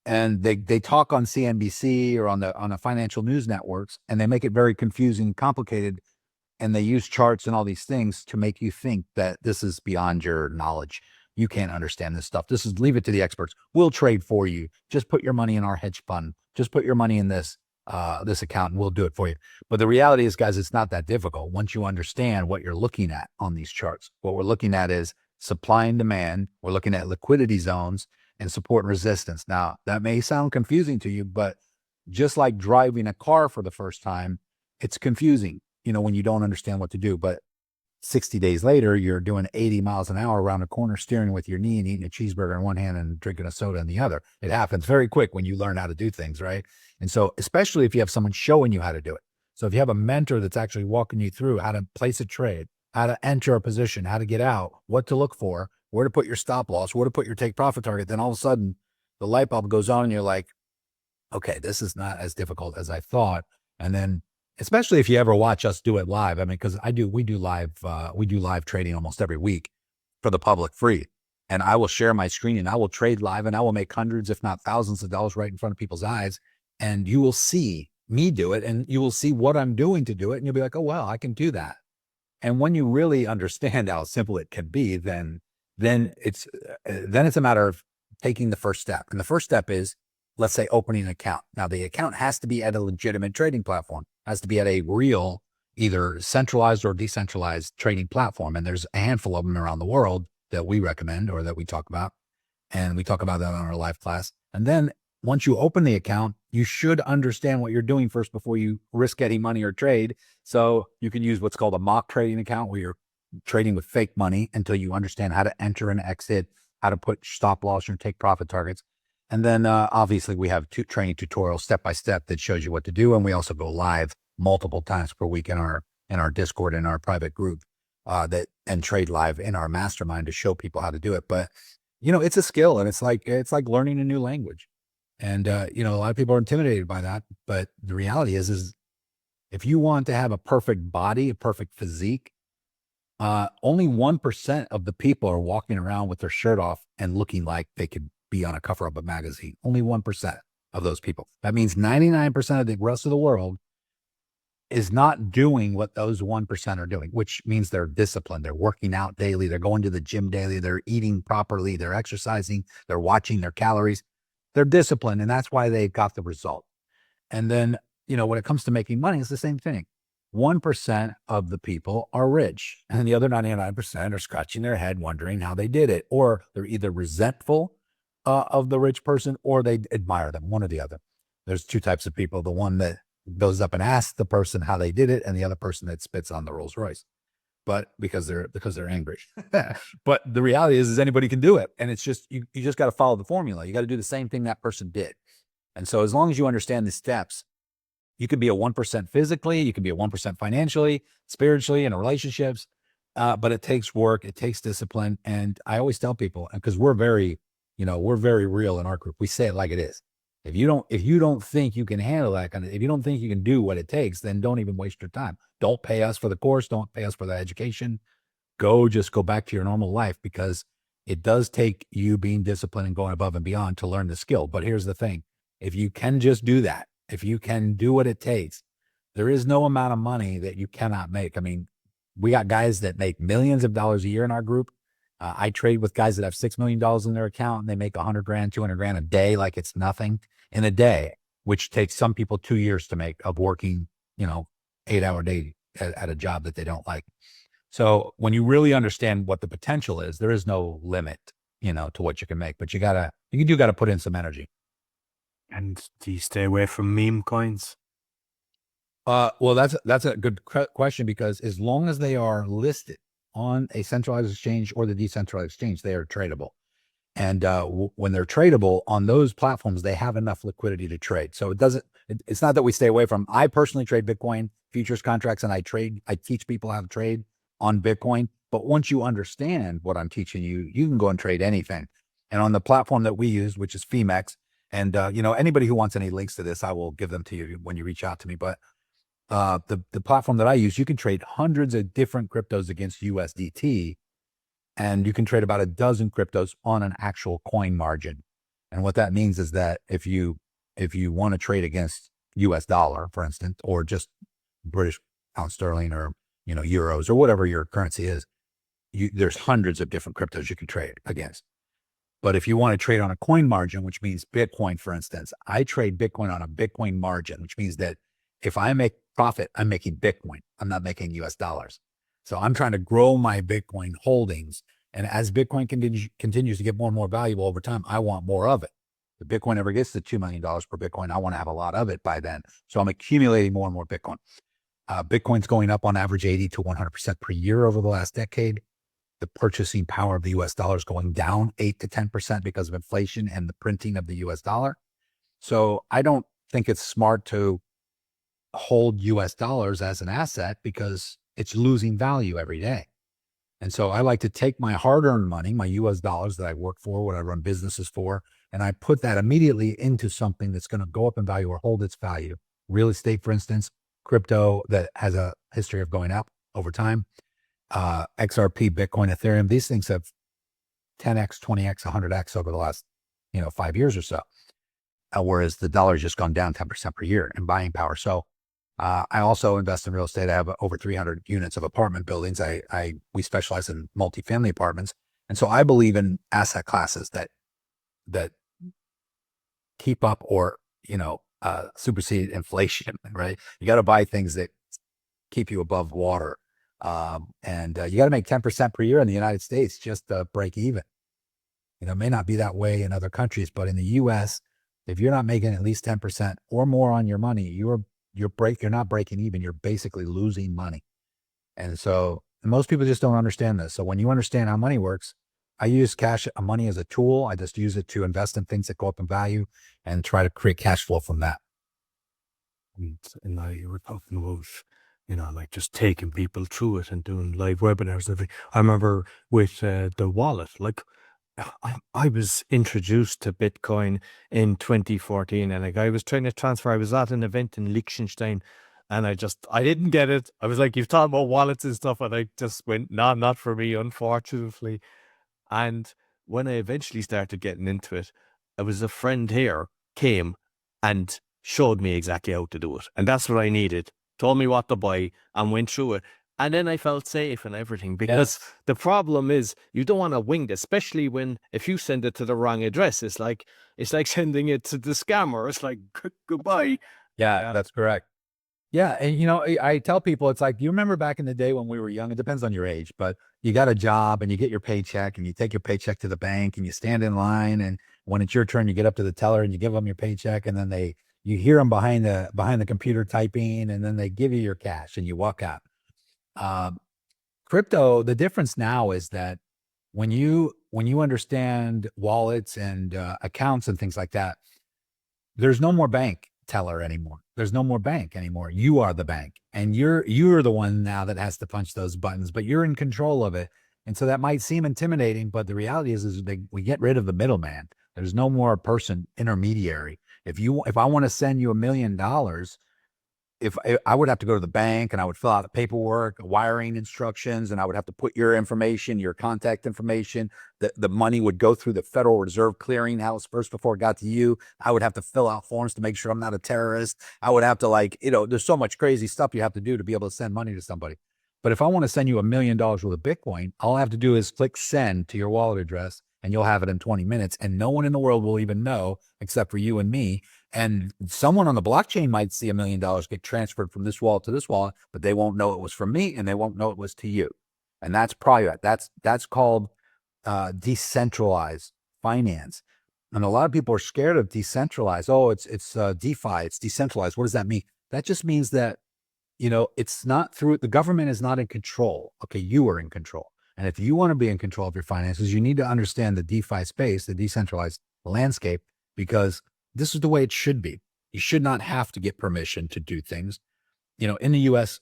And they talk on CNBC or on the financial news networks, and they make it very confusing, complicated, and they use charts and all these things to make you think that this is beyond your knowledge. You can't understand this stuff. Leave it to the experts. We'll trade for you. Just put your money in our hedge fund. Just put your money in this account, and we'll do it for you. But the reality is, guys, it's not that difficult once you understand what you're looking at on these charts. What we're looking at is supply and demand. We're looking at liquidity zones and support and resistance. Now, that may sound confusing to you, but just like driving a car for the first time, it's confusing, when you don't understand what to do. But 60 days later, you're doing 80 miles an hour around a corner, steering with your knee and eating a cheeseburger in one hand and drinking a soda in the other. It happens very quick when you learn how to do things, right? And so, especially if you have someone showing you how to do it. So if you have a mentor that's actually walking you through how to place a trade, how to enter a position, how to get out, what to look for, where to put your stop loss, where to put your take profit target, then all of a sudden the light bulb goes on and you're like, okay, this is not as difficult as I thought. And then, especially if you ever watch us do it live, I mean, because we do live trading almost every week for the public free. And I will share my screen and I will trade live, and I will make hundreds, if not thousands of dollars right in front of people's eyes. And you will see me do it, and you will see what I'm doing to do it. And you'll be like, oh, well, I can do that. And when you really understand how simple it can be, then it's a matter of taking the first step. And the first step is, let's say, opening an account. Now, the account has to be at a legitimate trading platform, has to be at a real, either centralized or decentralized trading platform. And there's a handful of them around the world that we recommend or that we talk about. And we talk about that on our live class. And then once you open the account, you should understand what you're doing first before you risk getting money or trade. So you can use what's called a mock trading account, where you're trading with fake money until you understand how to enter and exit, how to put stop loss or take profit targets. And then obviously we have two training tutorials step-by-step that shows you what to do. And we also go live multiple times per week in our Discord, in our private group, and trade live in our mastermind to show people how to do it. But it's a skill, and it's like learning a new language. And a lot of people are intimidated by that. But the reality is if you want to have a perfect body, a perfect physique, only 1% of the people are walking around with their shirt off and looking like they could be on a cover of a magazine. Only 1% of those people. That means 99% of the rest of the world is not doing what those 1% are doing, which means they're disciplined. They're working out daily. They're going to the gym daily. They're eating properly. They're exercising. They're watching their calories. They're disciplined, and that's why they've got the result. And then, when it comes to making money, it's the same thing. 1% of the people are rich, and the other 99% are scratching their head wondering how they did it, or they're either resentful of the rich person, or they admire them, one or the other. There's two types of people: the one that goes up and asks the person how they did it, and the other person that spits on the Rolls Royce, but because they're angry. But the reality is anybody can do it, and it's just you just got to follow the formula. You got to do the same thing that person did. And so as long as you understand the steps, you could be a 1% physically, you can be a 1% financially, spiritually, in relationships. But it takes work, it takes discipline. And I always tell people, because we're very real in our group, we say it like it is. If you don't think you can handle that kind of, if you don't think you can do what it takes, then don't even waste your time. Don't pay us for the course. Don't pay us for the education. Just go back to your normal life, because it does take you being disciplined and going above and beyond to learn the skill. But here's the thing. If you can just do that, if you can do what it takes, there is no amount of money that you cannot make. I mean, we got guys that make millions of dollars a year in our group. I trade with guys that have $6 million in their account, and they make 100 grand, 200 grand a day, like it's nothing in a day, which takes some people 2 years to make, of working, 8-hour day at a job that they don't like. So when you really understand what the potential is, there is no limit, to what you can make, but you do got to put in some energy. And do you stay away from meme coins? Well, that's a good question, because as long as they are listed on a centralized exchange or the decentralized exchange, they are tradable. And when they're tradable on those platforms, they have enough liquidity to trade. So it's not that we stay away from. I personally trade Bitcoin futures contracts, and I teach people how to trade on Bitcoin. But once you understand what I'm teaching you, you can go and trade anything. And on the platform that we use, which is Femex, and anybody who wants any links to this, I will give them to you when you reach out to me. But the platform that I use, you can trade hundreds of different cryptos against USDT, and you can trade about a dozen cryptos on an actual coin margin. And what that means is that if you want to trade against US dollar, for instance, or just British pound sterling, or euros, or whatever your currency is, there's hundreds of different cryptos you can trade against. But if you want to trade on a coin margin, which means Bitcoin, for instance, I trade Bitcoin on a Bitcoin margin, which means that if I make profit, I'm making Bitcoin. I'm not making US dollars. So I'm trying to grow my Bitcoin holdings. And as Bitcoin continues to get more and more valuable over time, I want more of it. If Bitcoin ever gets to $2 million per Bitcoin, I want to have a lot of it by then. So I'm accumulating more and more Bitcoin. Bitcoin's going up on average 80 to 100% per year over the last decade. The purchasing power of the US dollar is going down 8 to 10% because of inflation and the printing of the US dollar. So I don't think it's smart to hold US dollars as an asset, because it's losing value every day. And so I like to take my hard-earned money, my US dollars that I work for, what I run businesses for, and I put that immediately into something that's going to go up in value or hold its value. Real estate, for instance, crypto that has a history of going up over time. XRP, Bitcoin, Ethereum, these things have 10x, 20x, 100x over the last, 5 years or so. Whereas the dollar's just gone down 10% per year in buying power. So I also invest in real estate. I have over 300 units of apartment buildings. We specialize in multifamily apartments. And so I believe in asset classes that keep up or, supersede inflation, right? You got to buy things that keep you above water. And you got to make 10% per year in the United States just to break even. It may not be that way in other countries, but in the US, if you're not making at least 10% or more on your money, you're not breaking even. You're basically losing money. And so most people just don't understand this. So when you understand how money works, I use money as a tool. I just use it to invest in things that go up in value and try to create cash flow from that. And you were talking about, like just taking people through it and doing live webinars. I remember with the wallet, like I was introduced to Bitcoin in 2014, and like I was trying to transfer. I was at an event in Liechtenstein, and I didn't get it. I was like, you've talked about wallets and stuff, and I just went, nah, not for me, unfortunately. And when I eventually started getting into it, it was a friend here came and showed me exactly how to do it. And that's what I needed. Told me what to buy and went through it. And then I felt safe and everything, because the problem is you don't want to wing it, especially if you send it to the wrong address. It's like sending it to the scammer. It's like, goodbye. Yeah, that's correct. Yeah. And, I tell people, it's like, you remember back in the day when we were young, it depends on your age, but you got a job and you get your paycheck and you take your paycheck to the bank and you stand in line. And when it's your turn, you get up to the teller and you give them your paycheck. And then you hear them behind the computer typing, and then they give you your cash and you walk out. Crypto, the difference now is that when you understand wallets and accounts and things like that, there's no more bank teller anymore. There's no more bank anymore. You are the bank, and you're the one now that has to punch those buttons, but you're in control of it. And so that might seem intimidating, but the reality is we get rid of the middleman. There's no more person intermediary. If I want to send you $1 million, if I would have to go to the bank and I would fill out the paperwork, wiring instructions, and I would have to put your information, your contact information. The money would go through the Federal Reserve Clearinghouse first before it got to you. I would have to fill out forms to make sure I'm not a terrorist. I would have to there's so much crazy stuff you have to do to be able to send money to somebody. But if I want to send you $1 million worth of Bitcoin, all I have to do is click send to your wallet address, and you'll have it in 20 minutes. And no one in the world will even know except for you and me. And someone on the blockchain might see $1 million get transferred from this wallet to this wallet, but they won't know it was from me, and they won't know it was to you. And that's private. That's called decentralized finance. And a lot of people are scared of decentralized. Oh, it's DeFi. It's decentralized. What does that mean? That just means that, it's not through, the government is not in control. Okay, you are in control. And if you want to be in control of your finances, you need to understand the DeFi space, the decentralized landscape, because this is the way it should be. You should not have to get permission to do things. In the US,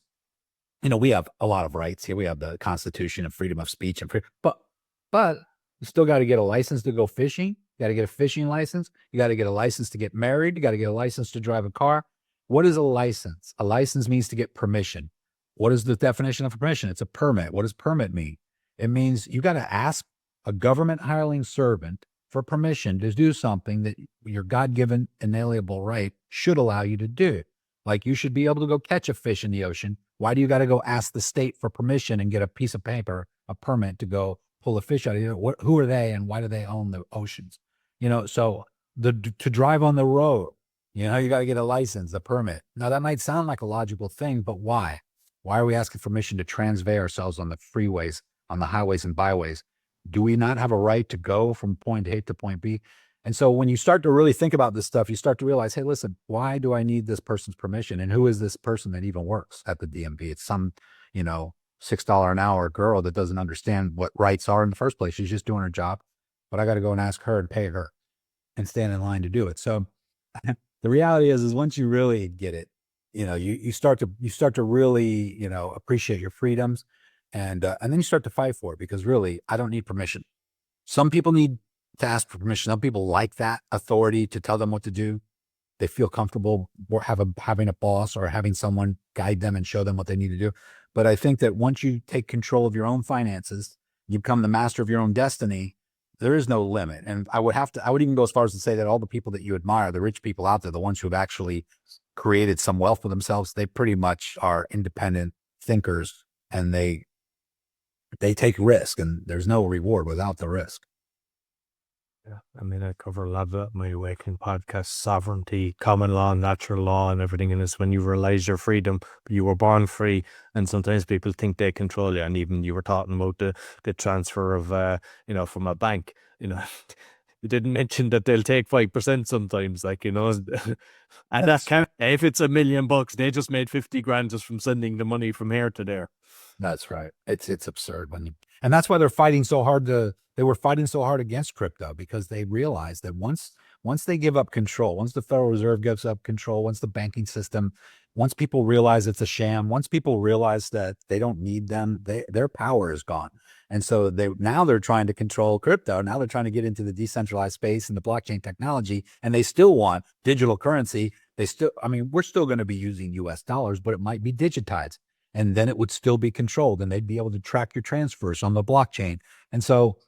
we have a lot of rights here. We have the Constitution and freedom of speech but you still got to get a license to go fishing. You got to get a fishing license. You got to get a license to get married. You got to get a license to drive a car. What is a license? A license means to get permission. What is the definition of permission? It's a permit. What does permit mean? It means you got to ask a government hireling servant for permission to do something that your God-given inalienable right should allow you to do. Like, you should be able to go catch a fish in the ocean. Why do you got to go ask the state for permission and get a piece of paper, a permit to go pull a fish out of you? Who are they, and why do they own the oceans? So to drive on the road, you got to get a license, a permit. Now, that might sound like a logical thing, but why? Why are we asking permission to transvey ourselves on the freeways, on the highways and byways? Do we not have a right to go from point A to point B? And so when you start to really think about this stuff, you start to realize, hey, listen, why do I need this person's permission? And who is this person that even works at the DMV? It's some, $6 an hour girl that doesn't understand what rights are in the first place. She's just doing her job, but I got to go and ask her and pay her and stand in line to do it. So the reality is once you really get it, you start to really, appreciate your freedoms. And then you start to fight for it, because really, I don't need permission. Some people need to ask for permission. Some people like that authority to tell them what to do. They feel comfortable having a boss or having someone guide them and show them what they need to do. But I think that once you take control of your own finances, you become the master of your own destiny. There is no limit. And I would even go as far as to say that all the people that you admire, the rich people out there, the ones who have actually created some wealth for themselves, they pretty much are independent thinkers, and they take risk, and there's no reward without the risk. Yeah, I mean, I cover a lot of that in my Awakening podcast: sovereignty, common law, natural law, and everything. And it's when you realize your freedom, you were born free, and sometimes people think they control you. And even you were talking about the transfer of, from a bank. You didn't mention that they'll take 5% sometimes, and that can't. If it's $1 million, they just made 50 grand just from sending the money from here to there. That's right. It's absurd and that's why they're fighting so hard they were fighting so hard against crypto, because they realized that once they give up control, once the Federal Reserve gives up control, once the banking system, once people realize it's a sham, once people realize that they don't need them, their power is gone. And so they're trying to control crypto. Now they're trying to get into the decentralized space and the blockchain technology, and they still want digital currency. We're still going to be using US dollars, but it might be digitized. And then it would still be controlled, and they'd be able to track your transfers on the blockchain. And so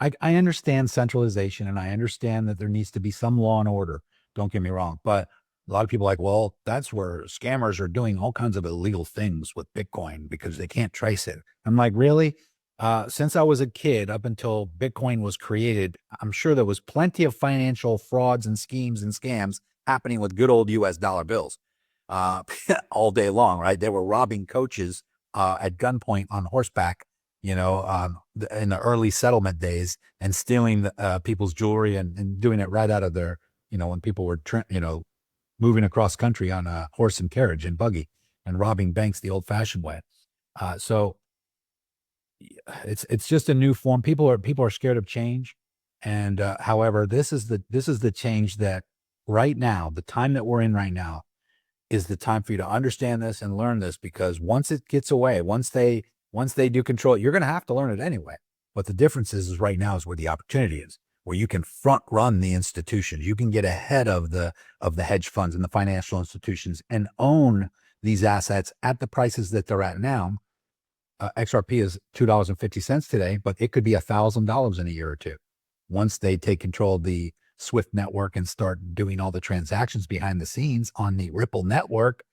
I understand centralization, and I understand that there needs to be some law and order. Don't get me wrong. But a lot of people are like, well, that's where scammers are doing all kinds of illegal things with Bitcoin because they can't trace it. I'm like, really? Since I was a kid, up until Bitcoin was created, I'm sure there was plenty of financial frauds and schemes and scams happening with good old US dollar bills. All day long, right? They were robbing coaches at gunpoint on horseback, in the early settlement days, and stealing people's jewelry and doing it right out of their, when people were, moving across country on a horse and carriage and buggy, and robbing banks the old-fashioned way. So it's just a new form. People are scared of change, and however, this is the change that right now, the time that we're in right now, is the time for you to understand this and learn this, because once it gets away, once they do control it, you're going to have to learn it anyway. But the difference is right now is where the opportunity is, where you can front run the institutions. You can get ahead of the hedge funds and the financial institutions and own these assets at the prices that they're at now. XRP is $2.50 today, but it could be $1,000 in a year or two once they take control of the Swift network and start doing all the transactions behind the scenes on the Ripple network.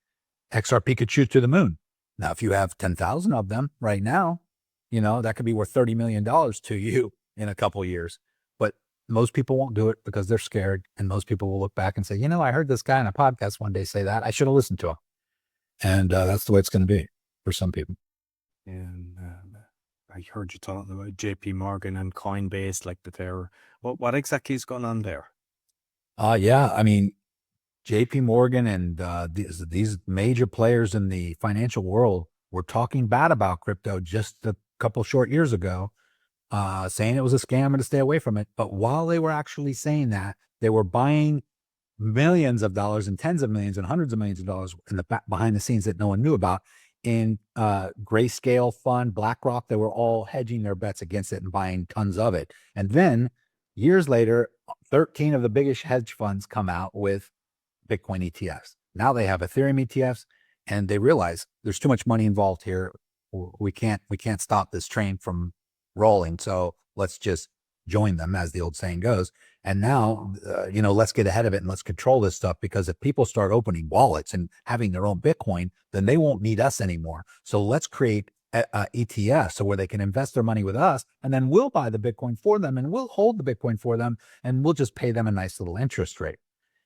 XRP could shoot to the moon. Now, if you have 10,000 of them right now, that could be worth $30 million to you in a couple of years. But most people won't do it because they're scared. And most people will look back and say, I heard this guy on a podcast one day say that. I should have listened to him. And that's the way it's going to be for some people. And I heard you talking about JP Morgan and Coinbase, like the terror. What exactly is going on there? Yeah. I mean, JP Morgan and these major players in the financial world were talking bad about crypto just a couple short years ago, saying it was a scam and to stay away from it. But while they were actually saying that, they were buying millions of dollars and tens of millions and hundreds of millions of dollars in the back behind the scenes that no one knew about in Grayscale Fund, BlackRock. They were all hedging their bets against it and buying tons of it. And then years later, 13 of the biggest hedge funds come out with Bitcoin ETFs. Now they have Ethereum ETFs, and they realize there's too much money involved here. We can't stop this train from rolling. So let's just join them, as the old saying goes. And now, let's get ahead of it and let's control this stuff, because if people start opening wallets and having their own Bitcoin, then they won't need us anymore. So let's create ETFs so where they can invest their money with us, and then we'll buy the Bitcoin for them, and we'll hold the Bitcoin for them, and we'll just pay them a nice little interest rate.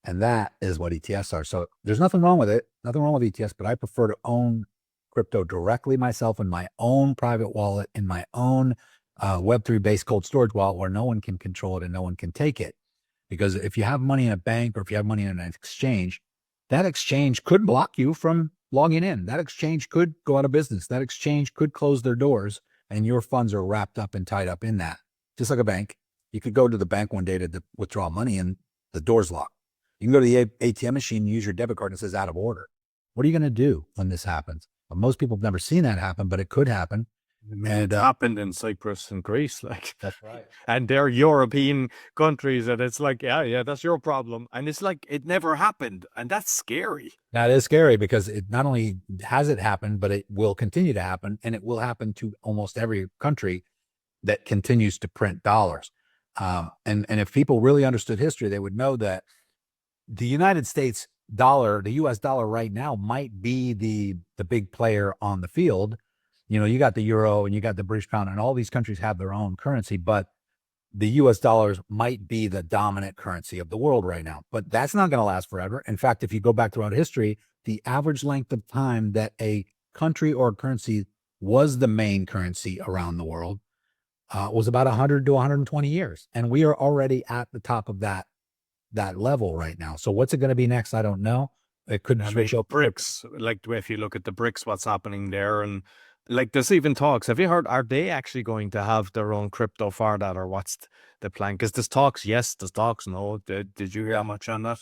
And that is what ETFs are. So there's nothing wrong with it, nothing wrong with ETFs, but I prefer to own crypto directly myself in my own private wallet, in my own Web3 based cold storage wallet, where no one can control it and no one can take it. Because if you have money in a bank or if you have money in an exchange, that exchange could block you from logging in. That exchange could go out of business. That exchange could close their doors, and your funds are wrapped up and tied up in that. Just like a bank. You could go to the bank one day to withdraw money and the door's locked. You can go to the ATM machine and use your debit card and it says out of order. What are you going to do when this happens? Well, most people have never seen that happen, but it could happen. And it happened in Cyprus and Greece, That's right. And they're European countries, and it's like, yeah, that's your problem. And it's like, it never happened. And that's scary. That is scary, because it not only has it happened, but it will continue to happen. And it will happen to almost every country that continues to print dollars. And if people really understood history, they would know that the United States dollar, the US dollar right now, might be the big player on the field. You got the euro and you got the British pound, and all these countries have their own currency, but the US dollars might be the dominant currency of the world right now, but that's not going to last forever. In fact, if you go back throughout history, the average length of time that a country or currency was the main currency around the world was about 100 to 120 years. And we are already at the top of that level right now. So what's it going to be next? I don't know. It could switch up. BRICS, like if you look at the BRICS, what's happening there, and like there's even talks. Have you heard? Are they actually going to have their own crypto for that, or what's the plan? Because there's talks, yes, there's talks, no. Did you hear much on that?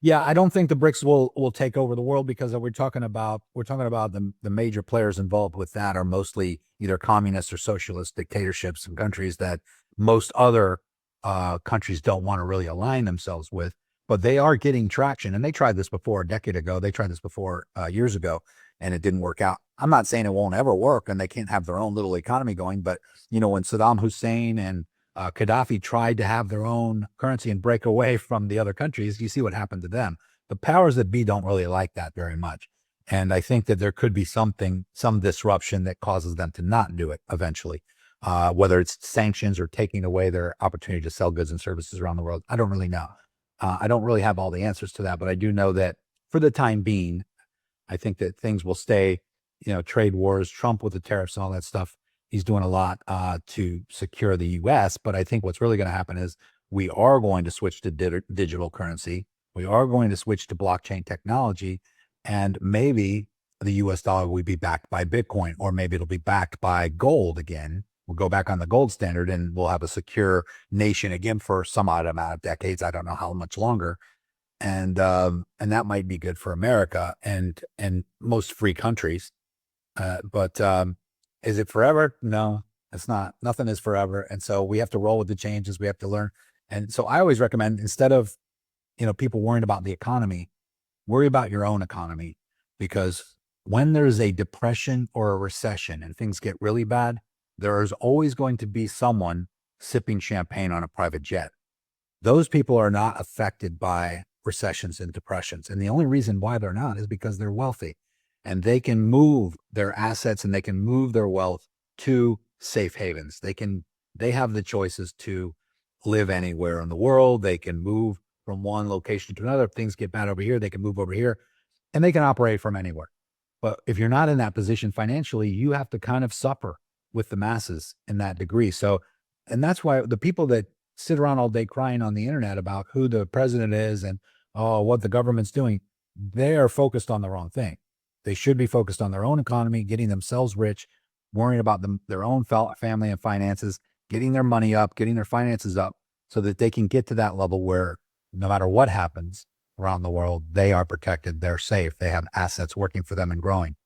Yeah, I don't think the BRICS will take over the world, because we're talking about the major players involved with that are mostly either communist or socialist dictatorships and countries that most other countries don't want to really align themselves with. But they are getting traction, and they tried this before a decade ago. They tried this before years ago, and it didn't work out. I'm not saying it won't ever work, and they can't have their own little economy going. But when Saddam Hussein and Gaddafi tried to have their own currency and break away from the other countries, you see what happened to them. The powers that be don't really like that very much. And I think that there could be some disruption that causes them to not do it eventually, whether it's sanctions or taking away their opportunity to sell goods and services around the world. I don't really know. I don't really have all the answers to that, but I do know that for the time being, I think that things will stay, trade wars, Trump with the tariffs and all that stuff. He's doing a lot to secure the U.S., but I think what's really going to happen is we are going to switch to digital currency. We are going to switch to blockchain technology, and maybe the U.S. dollar will be backed by Bitcoin, or maybe it'll be backed by gold again. We'll go back on the gold standard, and we'll have a secure nation again for some odd amount of decades. I don't know how much longer, and that might be good for America and most free countries. But is it forever? No, it's not. Nothing is forever. And so we have to roll with the changes. We have to learn. And so I always recommend, instead of, people worrying about the economy, worry about your own economy, because when there's a depression or a recession and things get really bad, there is always going to be someone sipping champagne on a private jet. Those people are not affected by recessions and depressions. And the only reason why they're not is because they're wealthy, and they can move their assets and they can move their wealth to safe havens. They have the choices to live anywhere in the world. They can move from one location to another. If things get bad over here, they can move over here, and they can operate from anywhere. But if you're not in that position financially, you have to kind of suffer with the masses in that degree. So, and that's why the people that sit around all day crying on the internet about who the president is and what the government's doing, they are focused on the wrong thing. They should be focused on their own economy, getting themselves rich, worrying about their own family and finances, getting their money up, getting their finances up, so that they can get to that level where no matter what happens around the world, they are protected, they're safe, they have assets working for them and growing.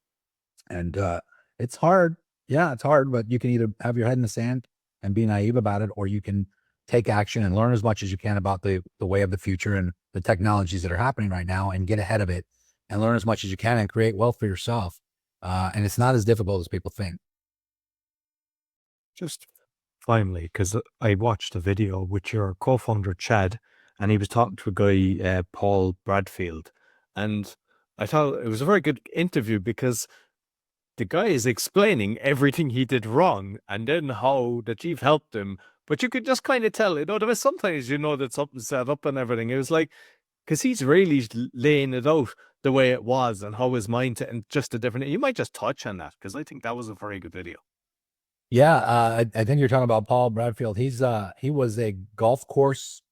And it's hard. Yeah, it's hard, but you can either have your head in the sand and be naive about it, or you can take action and learn as much as you can about the way of the future and the technologies that are happening right now, and get ahead of it and learn as much as you can and create wealth for yourself. And it's not as difficult as people think. Just finally, because I watched a video with your co-founder, Chad, and he was talking to a guy, Paul Bradfield. And I thought it was a very good interview, because the guy is explaining everything he did wrong and then how the chief helped him. But you could just kind of tell, there was sometimes, that something's set up and everything. It was like, because he's really laying it out the way it was and how his mind, and just a different, you might just touch on that, because I think that was a very good video. Yeah, I think you're talking about Paul Bradfield. He was a golf course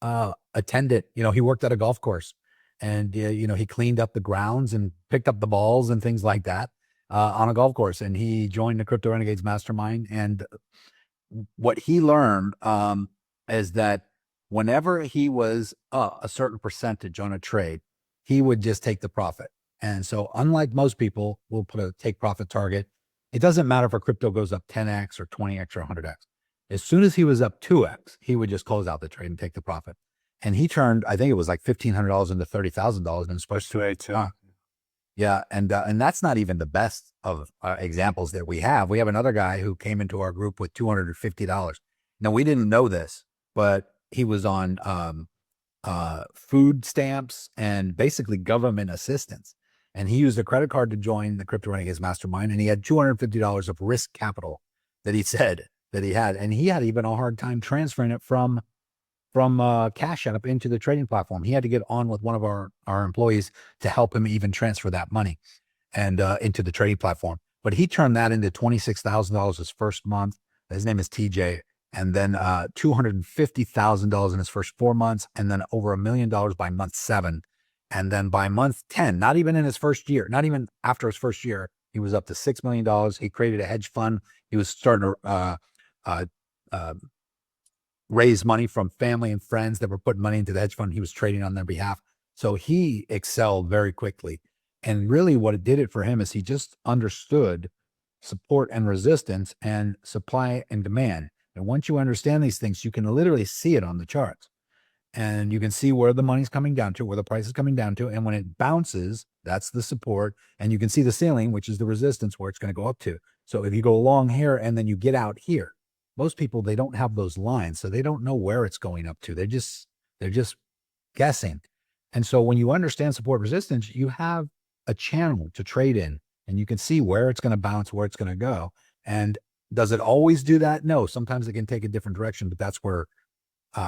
attendant. He worked at a golf course, and he cleaned up the grounds and picked up the balls and things like that on a golf course. And he joined the Crypto Renegades mastermind. And what he learned is that whenever he was a certain percentage on a trade, he would just take the profit. And so, unlike most people will put a take profit target, it doesn't matter if a crypto goes up 10x or 20x or 100x. As soon as he was up 2x, he would just close out the trade and take the profit. And he turned, I think it was like $1,500 into $30,000 in supposed to. Yeah, and that's not even the best of examples that we have. We have another guy who came into our group with $250. Now, we didn't know this, but he was on food stamps and basically government assistance. And he used a credit card to join the Crypto Renegades mastermind, and he had $250 of risk capital that he said that he had. And he had even a hard time transferring it from Cash App into the trading platform. He had to get on with one of our employees to help him even transfer that money and into the trading platform. But he turned that into $26,000 his first month. His name is TJ. And then $250,000 in his first 4 months, and then over $1 million by month 7. And then by month 10, not even in his first year, not even after his first year, he was up to $6 million. He created a hedge fund. He was starting to raise money from family and friends that were putting money into the hedge fund. He was trading on their behalf. So he excelled very quickly. And really what it did it for him is he just understood support and resistance and supply and demand. And once you understand these things, you can literally see it on the charts. And you can see where the money's coming down to, where the price is coming down to. And when it bounces, that's the support. And you can see the ceiling, which is the resistance, where it's going to go up to. So if you go long here and then you get out here, most people, they don't have those lines. So they don't know where it's going up to. They're just guessing. And so when you understand support resistance, you have a channel to trade in, and you can see where it's going to bounce, where it's going to go. And does it always do that? No, sometimes it can take a different direction, but that's where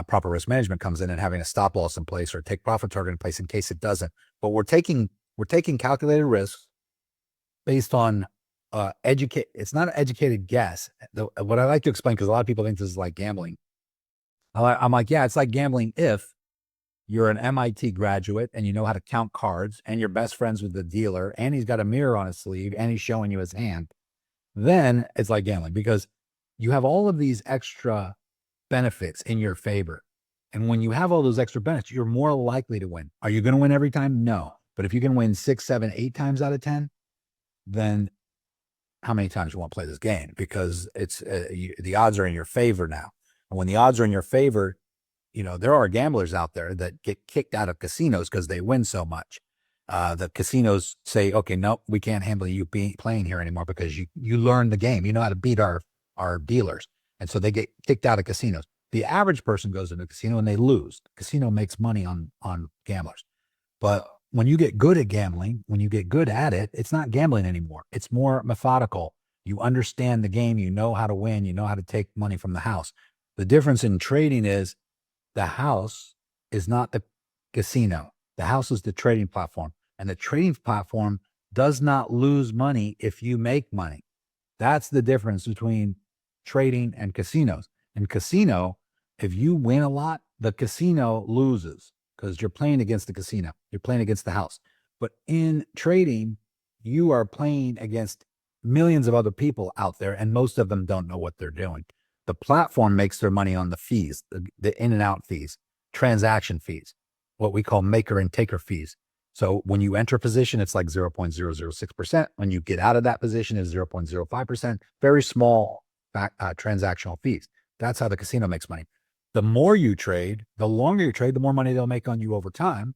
proper risk management comes in, and having a stop loss in place or take profit target in place in case it doesn't. But we're taking calculated risks based on it's not an educated guess. What I like to explain, because a lot of people think this is like gambling. I'm like, yeah, it's like gambling if you're an MIT graduate and you know how to count cards and you're best friends with the dealer and he's got a mirror on his sleeve and he's showing you his hand. Then it's like gambling, because you have all of these extra benefits in your favor. And when you have all those extra benefits, you're more likely to win. Are you going to win every time? No. But if you can win 6, 7, 8 times out of 10, then how many times you want to play this game? Because it's the odds are in your favor now. And when the odds are in your favor, there are gamblers out there that get kicked out of casinos because they win so much. The casinos say, okay, no, we can't handle you playing here anymore because you learned the game. You know how to beat our dealers. And so they get kicked out of casinos. The average person goes into a casino and they lose. Casino makes money on gamblers. But when you get good at gambling, when you get good at it, it's not gambling anymore. It's more methodical. You understand the game. You know how to win. You know how to take money from the house. The difference in trading is the house is not the casino. The house is the trading platform. And the trading platform does not lose money if you make money. That's the difference between trading and casinos. In casino, if you win a lot, the casino loses because you're playing against the casino. You're playing against the house. But in trading, you are playing against millions of other people out there, and most of them don't know what they're doing. The platform makes their money on the fees, the in and out fees, transaction fees, what we call maker and taker fees. So when you enter a position, it's like 0.006%. When you get out of that position, it's 0.05%. Very small transactional fees. That's how the casino makes money. The more you trade, the longer you trade, the more money they'll make on you over time.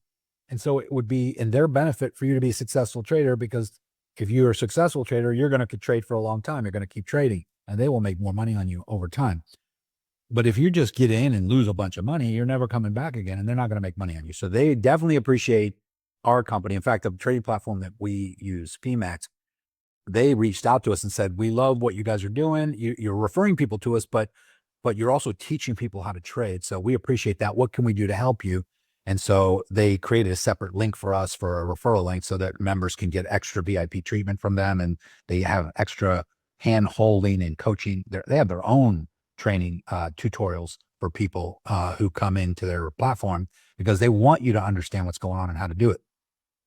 And so it would be in their benefit for you to be a successful trader, because if you're a successful trader, you're going to trade for a long time. You're going to keep trading and they will make more money on you over time. But if you just get in and lose a bunch of money, you're never coming back again, and they're not going to make money on you. So they definitely appreciate our company. In fact, the trading platform that we use, PMAX, they reached out to us and said, we love what you guys are doing. You're referring people to us, but you're also teaching people how to trade. So we appreciate that. What can we do to help you? And so they created a separate link for us, for a referral link, so that members can get extra VIP treatment from them. And they have extra hand holding and coaching. They have their own training tutorials for people who come into their platform, because they want you to understand what's going on and how to do it.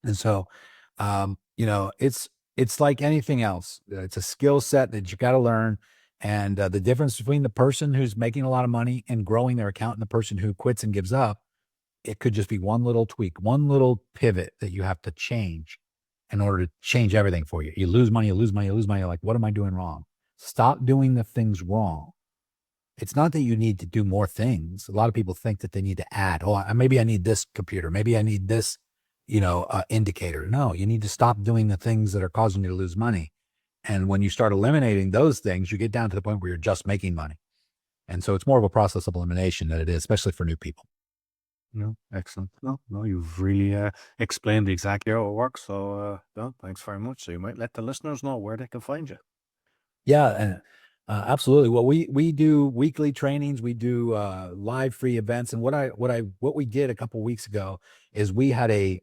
And so, it's like anything else. It's a skill set that you got to learn. And the difference between the person who's making a lot of money and growing their account and the person who quits and gives up, it could just be one little tweak, one little pivot that you have to change in order to change everything for you. You lose money, you lose money, you lose money. You're like, what am I doing wrong? Stop doing the things wrong. It's not that you need to do more things. A lot of people think that they need to add, maybe I need this computer. Maybe I need this, indicator. No, you need to stop doing the things that are causing you to lose money. And when you start eliminating those things, you get down to the point where you're just making money. And so it's more of a process of elimination than it is, especially for new people. No, excellent. No, you've really explained exactly how it works. So, no, thanks very much. So you might let the listeners know where they can find you. Yeah. And Absolutely. Well, we do weekly trainings. We do live free events. And what we did a couple weeks ago is we had an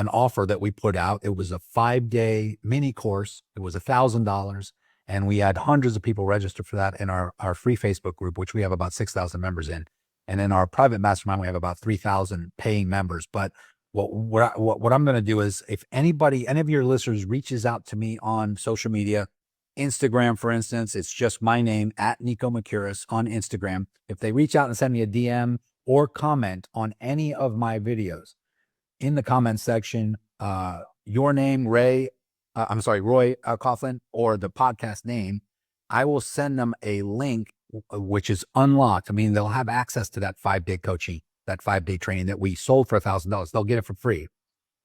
offer that we put out. It was a 5-day mini course. It was $1,000, and we had hundreds of people register for that in our free Facebook group, which we have about 6,000 members in. And in our private mastermind, we have about 3,000 paying members. But what I'm going to do is, if any of your listeners reaches out to me on social media, Instagram, for instance, it's just my name at Niko Mercuris on Instagram. If they reach out and send me a DM or comment on any of my videos, in the comment section, your name, Roy Coughlin, or the podcast name, I will send them a link, which is unlocked. I mean, they'll have access to that 5-day coaching, that 5-day training that we sold for $1,000. They'll get it for free.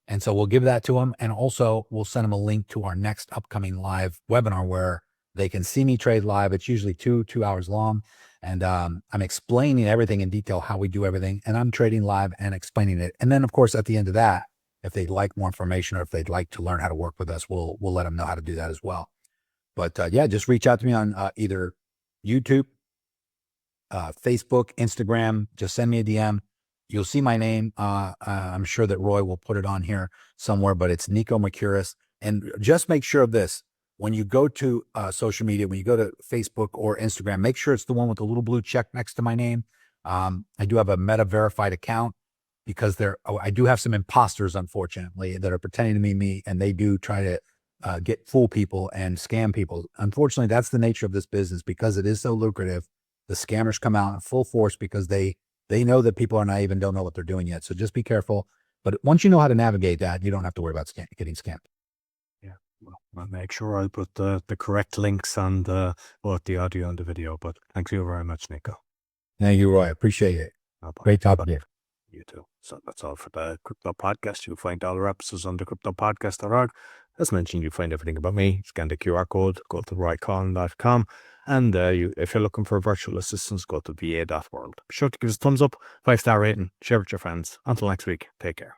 And so we'll give that to them. And also we'll send them a link to our next upcoming live webinar where they can see me trade live. It's usually 2 hours long. And I'm explaining everything in detail, how we do everything. And I'm trading live and explaining it. And then, of course, at the end of that, if they'd like more information or if they'd like to learn how to work with us, we'll let them know how to do that as well. But yeah, just reach out to me on either YouTube, Facebook, Instagram. Just send me a DM. You'll see my name. I'm sure that Roy will put it on here somewhere, but it's Niko Mercuris. And just make sure of this. When you go to social media, when you go to Facebook or Instagram, make sure it's the one with the little blue check next to my name. I do have a Meta verified account because I do have some imposters, unfortunately, that are pretending to be me, and they do try to fool people and scam people. Unfortunately, that's the nature of this business because it is so lucrative. The scammers come out in full force because they know that people are naive and don't know what they're doing yet. So just be careful. But once you know how to navigate that, you don't have to worry about getting scammed. Yeah, well, I'll make sure I put the correct links on both the audio and the video. But thank you very much, Niko. Thank you, Roy. Appreciate it. Great talking to you. You too. So that's all for the Crypto Podcast. You'll find all our episodes on the cryptopodcast.org. As mentioned, you find everything about me. Scan the QR code, go to roycollin.com. And if you're looking for virtual assistants, go to va.world. Be sure to give us a thumbs up, 5-star rating, share with your friends. Until next week, take care.